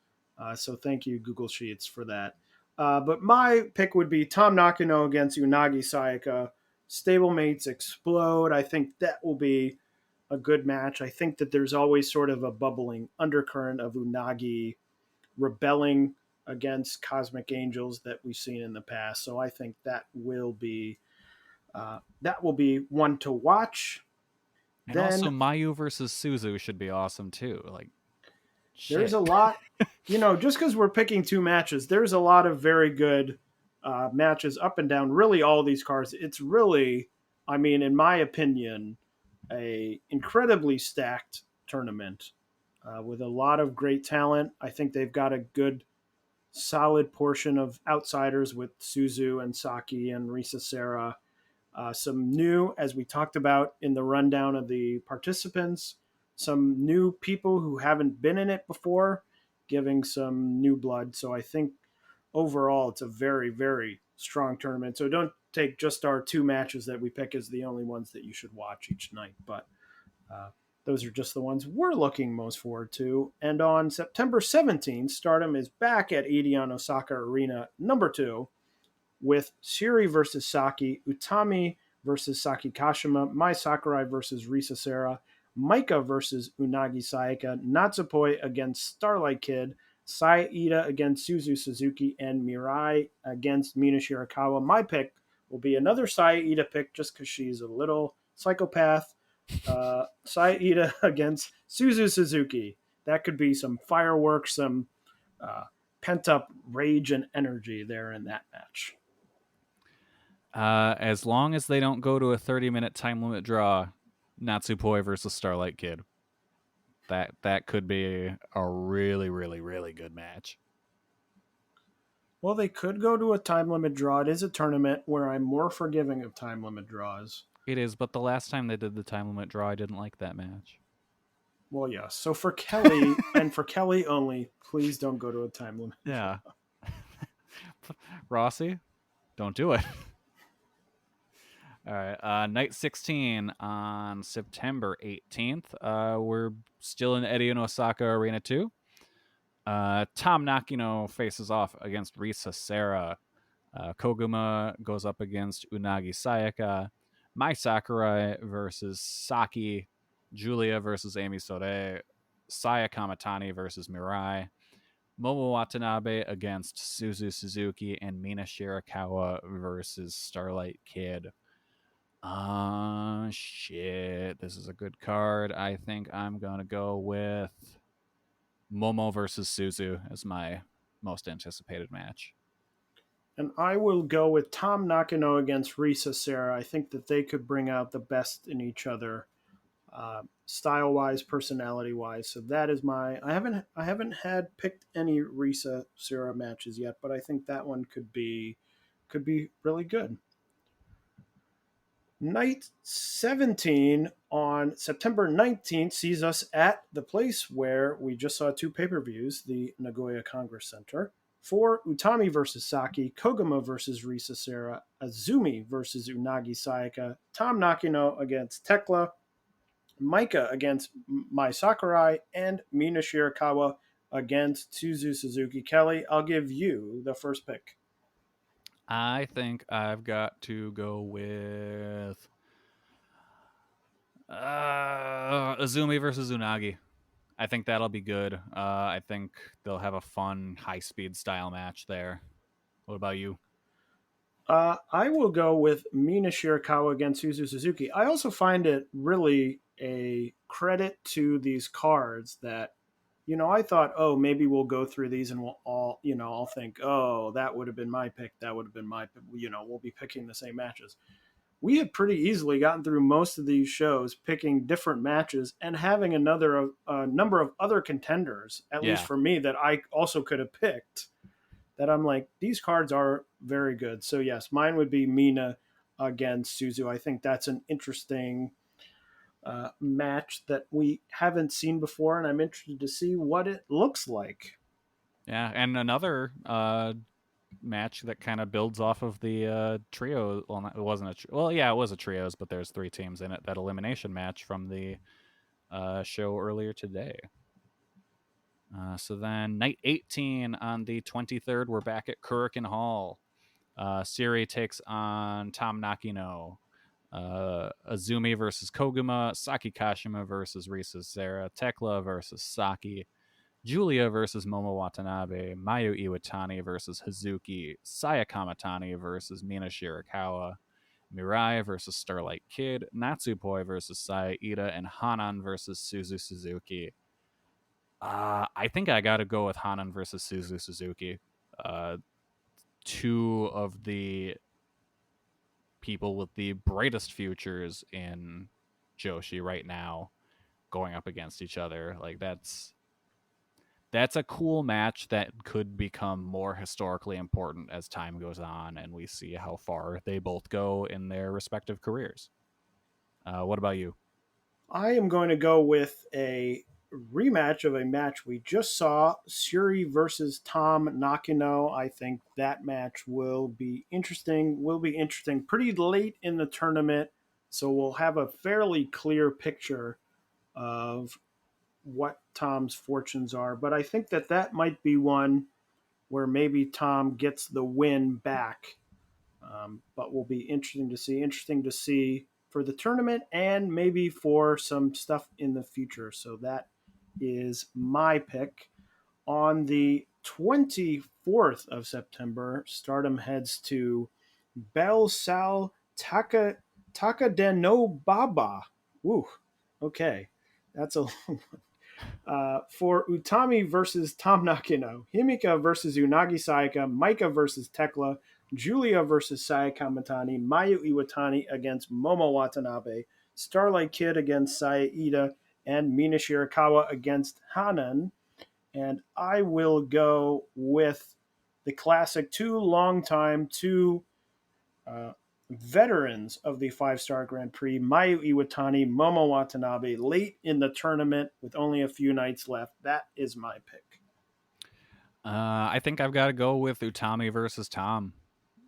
So thank you, Google Sheets, for that. But my pick would be Tam Nakano against Unagi Sayaka. Stablemates explode. I think that will be a good match. I think that there's always sort of a bubbling undercurrent of Unagi rebelling against Cosmic Angels that we've seen in the past. So I think that will be one to watch. And then, also Mayu versus Suzu should be awesome too. Like, there's a lot, just because we're picking two matches, there's a lot of very good matches up and down. Really, all these cards. It's really, in my opinion, a incredibly stacked tournament with a lot of great talent. I think they've got a good solid portion of outsiders with Suzu and Saki and Risa Sera. Some new, as we talked about in the rundown of the participants, some new people who haven't been in it before, giving some new blood. So I think overall it's a very, very strong tournament. So don't take just our 2 matches that we pick as the only ones that you should watch each night. But those are just the ones we're looking most forward to. And on September 17th, Stardom is back at Edion Osaka Arena number 2 with Shiri versus Saki, Utami versus Saki Kashima, Mai Sakurai versus Risa Sera, Maika versus Unagi Sayaka, Natsupoi against Starlight Kid, Saida against Suzu Suzuki, and Mirai against Mina Shirakawa. My pick will be another Saida pick just because she's a little psychopath. Saida against Suzu Suzuki. That could be some fireworks, some pent-up rage and energy there in that match. As long as they don't go to a 30-minute time limit draw, Natsupoi versus Starlight Kid. That could be a really, really, really good match. Well, they could go to a time limit draw. It is a tournament where I'm more forgiving of time limit draws. It is, but the last time they did the time limit draw, I didn't like that match. Well, yes. So for Kelly, and for Kelly only, please don't go to a time limit. Yeah. Rossi, don't do it. All right. Night 16 on September 18th. We're still in Edion Osaka Arena 2. Tom Nakino faces off against Risa Sera. Koguma goes up against Unagi Sayaka. Mai Sakurai versus Saki. Julia versus Amy Sode. Saya Kamatani versus Mirai. Momo Watanabe against Suzu Suzuki. And Mina Shirakawa versus Starlight Kid. Shit. This is a good card. I think I'm going to go with Momo versus Suzu as my most anticipated match. And I will go with Tom Nakano against Risa Sera. I think that they could bring out the best in each other, style-wise, personality-wise. So that is my. I haven't had picked any Risa Sera matches yet, but I think that one could be really good. Night 17 on September 19th sees us at the place where we just saw 2 pay-per-views, the Nagoya Congress Center. For Utami versus Saki, Koguma versus Risa Sera, Azumi versus Unagi Sayaka, Tom Nakino against Tekla, Maika against Mai Sakurai, and Mina Shirakawa against Suzu Suzuki. Kelly, I'll give you the first pick. I think I've got to go with Azumi versus Unagi. I think that'll be good. I think they'll have a fun, high-speed style match there. What about you? I will go with Mina Shirakawa against Suzu Suzuki. I also find it really a credit to these cards that, I thought, oh, maybe we'll go through these and we'll all, I'll think, oh, that would have been my pick. That would have been my pick. We'll be picking the same matches. We had pretty easily gotten through most of these shows picking different matches and having a number of other contenders, at least for me, that I also could have picked, that I'm like, these cards are very good. So yes, mine would be Mina against Suzu. I think that's an interesting match that we haven't seen before, and I'm interested to see what it looks like. Yeah, and another match that kind of builds off of the trio. Well, it wasn't it was a trios, but there's 3 teams in it. That elimination match from the show earlier today. So then night 18 on the 23rd, we're back at Kurikan Hall. Siri takes on Tom Nakino. Azumi versus Koguma. Saki Kashima versus Risa Sera. Tekla versus Saki. Julia versus Momo Watanabe, Mayu Iwatani versus Hazuki, Saya Kamatani versus Mina Shirakawa, Mirai versus Starlight Kid, Natsupoi versus Saida, and Hanan versus Suzu Suzuki. I think I got to go with Hanan versus Suzu Suzuki. 2 of the people with the brightest futures in Joshi right now going up against each other. Like, that's that's a cool match that could become more historically important as time goes on and we see how far they both go in their respective careers. What about you? I am going to go with a rematch of a match we just saw, Suri versus Tom Nakano. I think that match will be interesting. Pretty late in the tournament, so we'll have a fairly clear picture of what Tom's fortunes are. But I think that might be one where maybe Tom gets the win back. But will be interesting to see. Interesting to see for the tournament and maybe for some stuff in the future. So that is my pick. On the 24th of September, Stardom heads to Bell Sal Takadenobaba. Ooh, okay. That's a for Utami versus Tom Nakano, Himika versus Unagi Sayaka, Maika versus Tekla, Julia versus Saya Kamatani, Mayu Iwatani against Momo Watanabe, Starlight Kid against Saya Ida, and Mina Shirakawa against Hanan. And I will go with the classic two veterans of the 5-Star Grand Prix, Mayu Iwatani, Momo Watanabe, late in the tournament with only a few nights left. That is my pick. I think I've got to go with Utami versus Tom.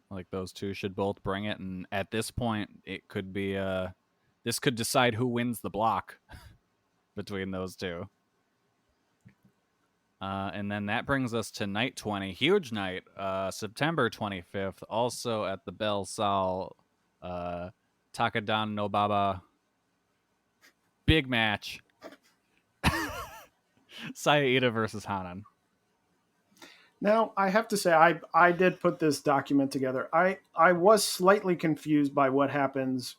Like, those two should both bring it, and at this point, it could be this could decide who wins the block between those two. And then that brings us to night 20, huge night, September 25th, also at the Bell Sal Takadan Nobaba. Big match. Saya Ida versus Hanan. Now, I have to say, I did put this document together. I was slightly confused by what happens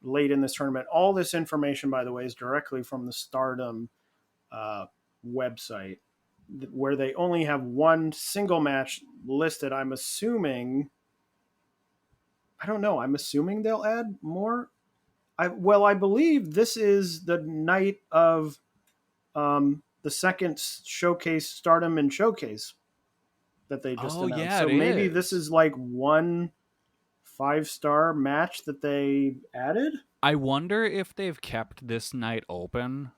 late in this tournament. All this information, by the way, is directly from the Stardom website, where they only have one single match listed. I'm assuming they'll add more. I believe this is the night of the second showcase, Stardom and Showcase, that they just announced. Yeah, so maybe is. this is like one 5-star match that they added. I wonder if they've kept this night open,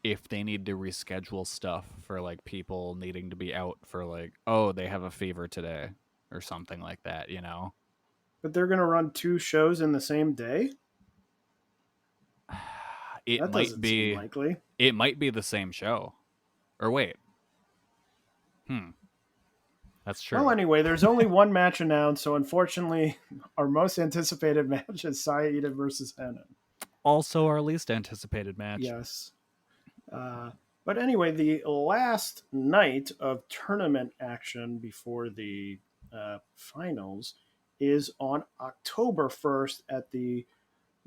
if they need to reschedule stuff for like people needing to be out for like, oh, they have a fever today or something like that, you know? But they're going to run 2 shows in the same day? It That might doesn't be seem likely. It might be the same show. Or wait. That's true. Well, anyway, there's only one match announced, so unfortunately, our most anticipated match is Saya Ida versus Hanan. Also our least anticipated match. Yes. But anyway, the last night of tournament action before the finals is on October 1st at the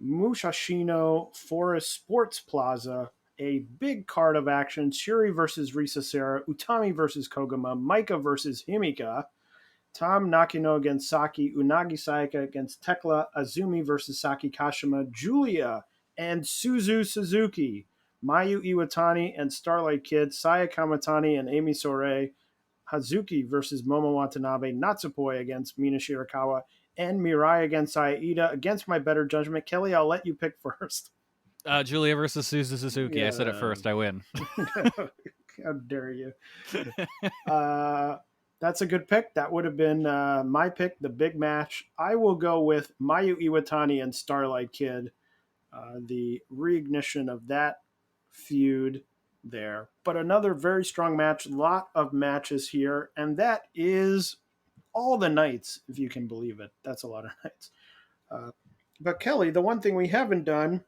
Musashino Forest Sports Plaza. A big card of action: Shuri versus Risa Sera, Utami versus Koguma, Maika versus Himika, Tom Nakano against Saki, Unagi Sayaka against Tekla, Azumi versus Saki Kashima, Julia and Suzu Suzuki, Mayu Iwatani and Starlight Kid, Saya Kamatani and Amy Sourei, Hazuki versus Momo Watanabe, Natsupoi against Mina Shirakawa, and Mirai against Saya Ida. Against my better judgment, Kelly, I'll let you pick first. Julia versus Suzuki. I said it first. I win. How dare you? That's a good pick. That would have been my pick, the big match. I will go with Mayu Iwatani and Starlight Kid, the reignition of that feud there. But another very strong match, lot of matches here, and that is all the nights, if you can believe it. That's a lot of nights. But Kelly, the one thing we haven't done,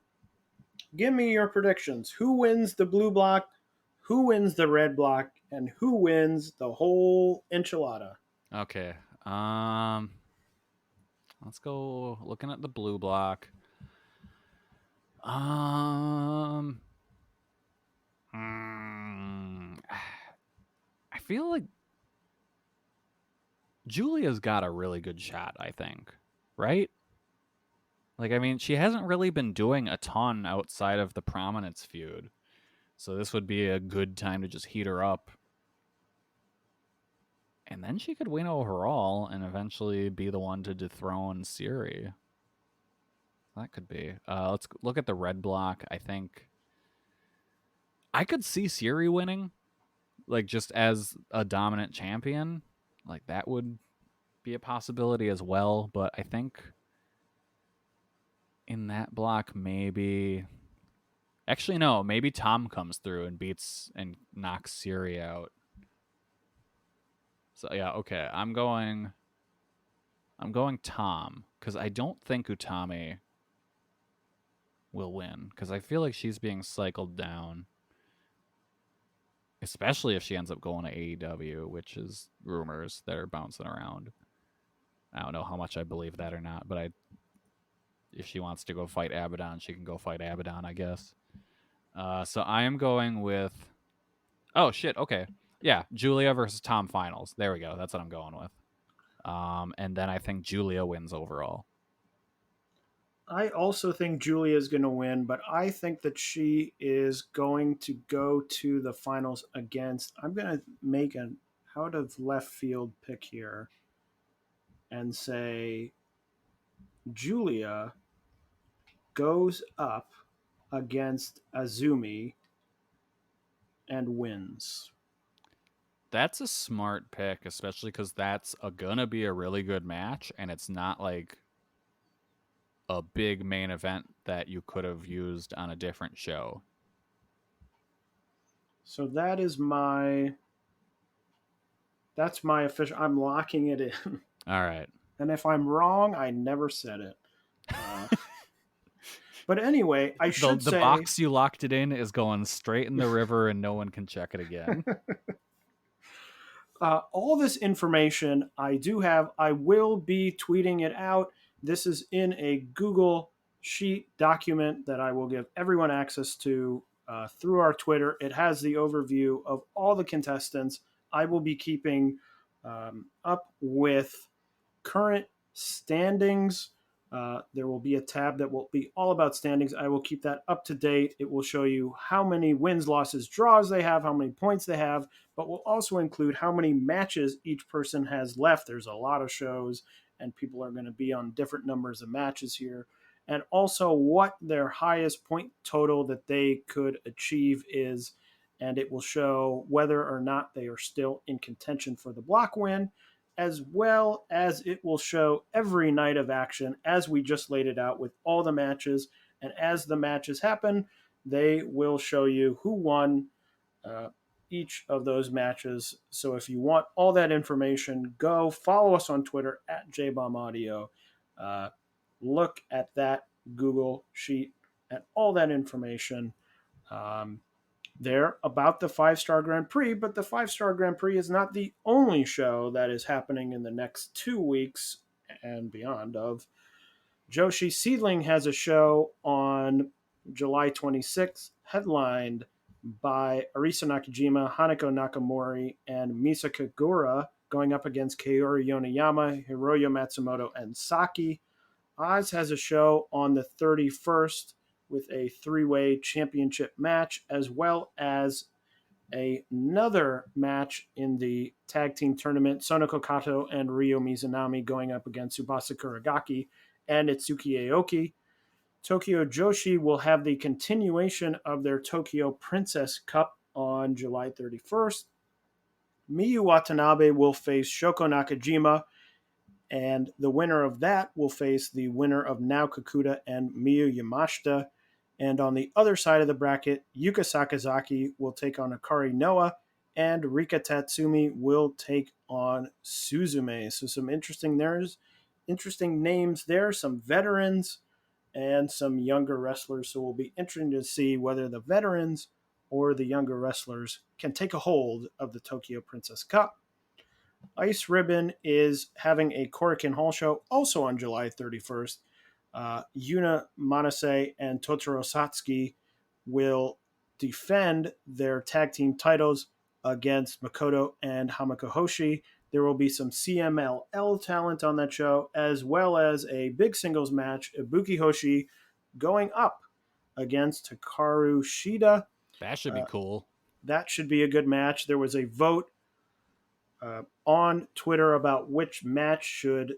give me your predictions. Who wins the blue block? Who wins the red block? And who wins the whole enchilada? Okay. Let's go looking at the blue block. I feel like Julia's got a really good shot, I think. Right? Like, I mean, she hasn't really been doing a ton outside of the Prominence feud. So this would be a good time to just heat her up And then she could win overall and eventually be the one to dethrone Siri. That could be. Let's look at the red block. I think I could see Siri winning, like just as a dominant champion. Like that would be a possibility as well. But I think in that block, maybe. Actually, no. Maybe Tom comes through and beats and knocks Siri out. So yeah, okay. I'm going Tom because I don't think Utami will win because I feel like she's being cycled down, especially if she ends up going to AEW, which is rumors that are bouncing around. I don't know how much I believe that or not, but if she wants to go fight Abaddon, she can go fight Abaddon, I guess. So I am going with. Oh shit! Okay, yeah, Julia versus Tom finals. There we go. That's what I'm going with. And then I think Julia wins overall. I also think Julia is going to win, but I think that she is going to go to the finals against. I'm going to make an out of left field pick here and say Julia goes up against Azumi and wins. That's a smart pick, especially because that's gonna be a really good match, and it's not like a big main event that you could have used on a different show. So that's my official. I'm locking it in. All right. And if I'm wrong, I never said it. But anyway, I should the say... box you locked it in is going straight in the river and no one can check it again. All this information I do have, I will be tweeting it out. This is in a Google Sheet document that I will give everyone access to through our Twitter. It has the overview of all the contestants. I will be keeping up with current standings. There will be a tab that will be all about standings. I will keep that up to date. It will show you how many wins, losses, draws they have, how many points they have, but will also include how many matches each person has left. There's a lot of shows, and people are going to be on different numbers of matches here. And also what their highest point total that they could achieve is, and it will show whether or not they are still in contention for the block win, as well as it will show every night of action as we just laid it out with all the matches. And as the matches happen, they will show you who won each of those matches. So if you want all that information, go follow us on Twitter at JBombAudio. Look at that Google Sheet and all that information there about the 5-Star Grand Prix, but the 5-Star Grand Prix is not the only show that is happening in the next 2 weeks and beyond of Joshi. SEAdLINNNG has a show on July 26th, headlined by Arisa Nakajima, Hanako Nakamori, and Misa Kagura, going up against Kaori Yoneyama, Hiroyo Matsumoto, and Saki. Oz has a show on the 31st with a 3-way championship match, as well as another match in the tag team tournament, Sonoko Kato and Ryo Mizunami going up against Tsubasa Kuragaki and Itsuki Aoki. Tokyo Joshi will have the continuation of their Tokyo Princess Cup on July 31st. Miyu Watanabe will face Shoko Nakajima, and the winner of that will face the winner of Nao Kakuta and Miyu Yamashita. And on the other side of the bracket, Yuka Sakazaki will take on Akari Noah, and Rika Tatsumi will take on Suzume. So some interesting names there, some veterans and some younger wrestlers. So it will be interesting to see whether the veterans or the younger wrestlers can take a hold of the Tokyo Princess Cup. Ice Ribbon is having a Korakuen Hall show also on July 31st. Yuna Manase and Totoro Satsuki will defend their tag team titles against Makoto and Hamako Hoshi. There will be some CMLL talent on that show, as well as a big singles match, Ibuki Hoshi going up against Hikaru Shida. That should be cool. That should be a good match. There was a vote on Twitter about which match should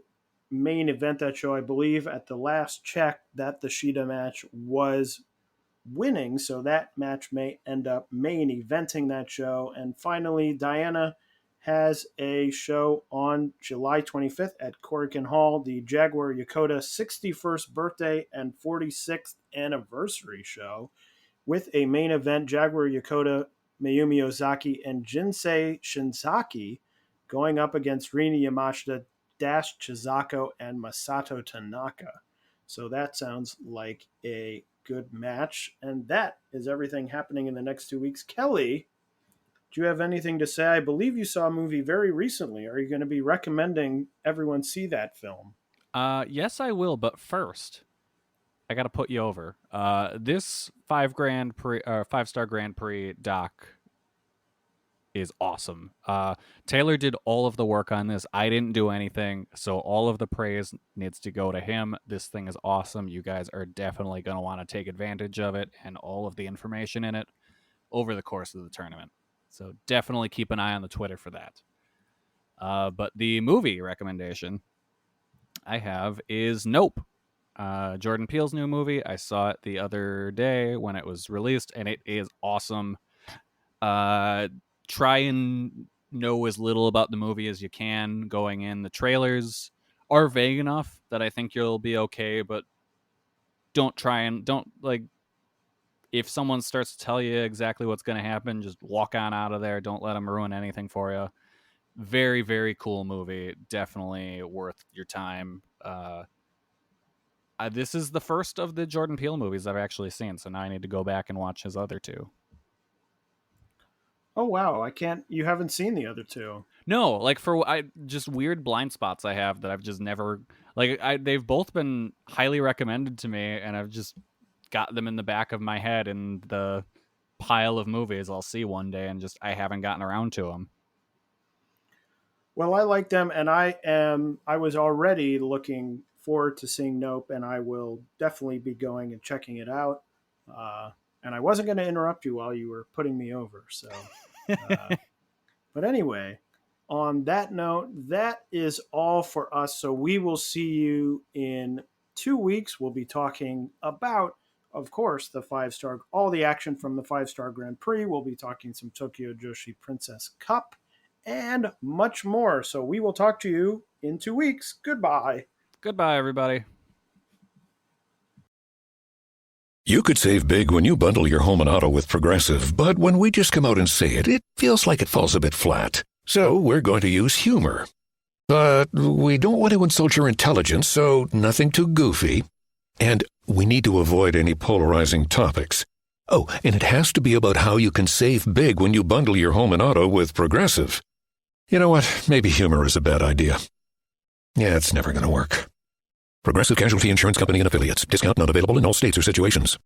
main event that show. I believe at the last check that the Shida match was winning, so that match may end up main eventing that show. And finally, Diana has a show on July 25th at Korakuen Hall, the Jaguar Yokota 61st birthday and 46th anniversary show, with a main event Jaguar Yokota, Mayumi Ozaki, and Jinsei Shinzaki going up against Rina Yamashita, Dash Chizako, and Masato Tanaka. So that sounds like a good match. And that is everything happening in the next 2 weeks. Kelly, do you have anything to say? I believe you saw a movie very recently. Are you going to be recommending everyone see that film? Yes, I will. But first, I got to put you over. This 5-star Grand Prix doc is awesome. Taylor did all of the work on this. I didn't do anything, so all of the praise needs to go to him. This thing is awesome. You guys are definitely going to want to take advantage of it and all of the information in it over the course of the tournament. So definitely keep an eye on the Twitter for that. But the movie recommendation I have is Nope. Jordan Peele's new movie. I saw it the other day when it was released, and it is awesome. Try and know as little about the movie as you can going in. The trailers are vague enough that I think you'll be okay, but don't if someone starts to tell you exactly what's going to happen, just walk on out of there. Don't let them ruin anything for you. Very, very cool movie. Definitely worth your time. This is the first of the Jordan Peele movies I've actually seen, so now I need to go back and watch his other two. Oh, wow. You haven't seen the other two. No, just weird blind spots I have that I've just never, they've both been highly recommended to me, and I've just got them in the back of my head in the pile of movies I'll see one day, and I haven't gotten around to them. Well, I like them, and I was already looking forward to seeing Nope, and I will definitely be going and checking it out. And I wasn't going to interrupt you while you were putting me over. So, but anyway, on that note, that is all for us. So we will see you in 2 weeks. We'll be talking about, of course, all the action from the 5-star Grand Prix. We'll be talking some Tokyo Joshi Princess Cup and much more. So we will talk to you in 2 weeks. Goodbye. Goodbye, everybody. You could save big when you bundle your home and auto with Progressive, but when we just come out and say it, it feels like it falls a bit flat. So we're going to use humor. But we don't want to insult your intelligence, so nothing too goofy. And we need to avoid any polarizing topics. Oh, and it has to be about how you can save big when you bundle your home and auto with Progressive. You know what? Maybe humor is a bad idea. Yeah, it's never going to work. Progressive Casualty Insurance Company and Affiliates. Discount not available in all states or situations.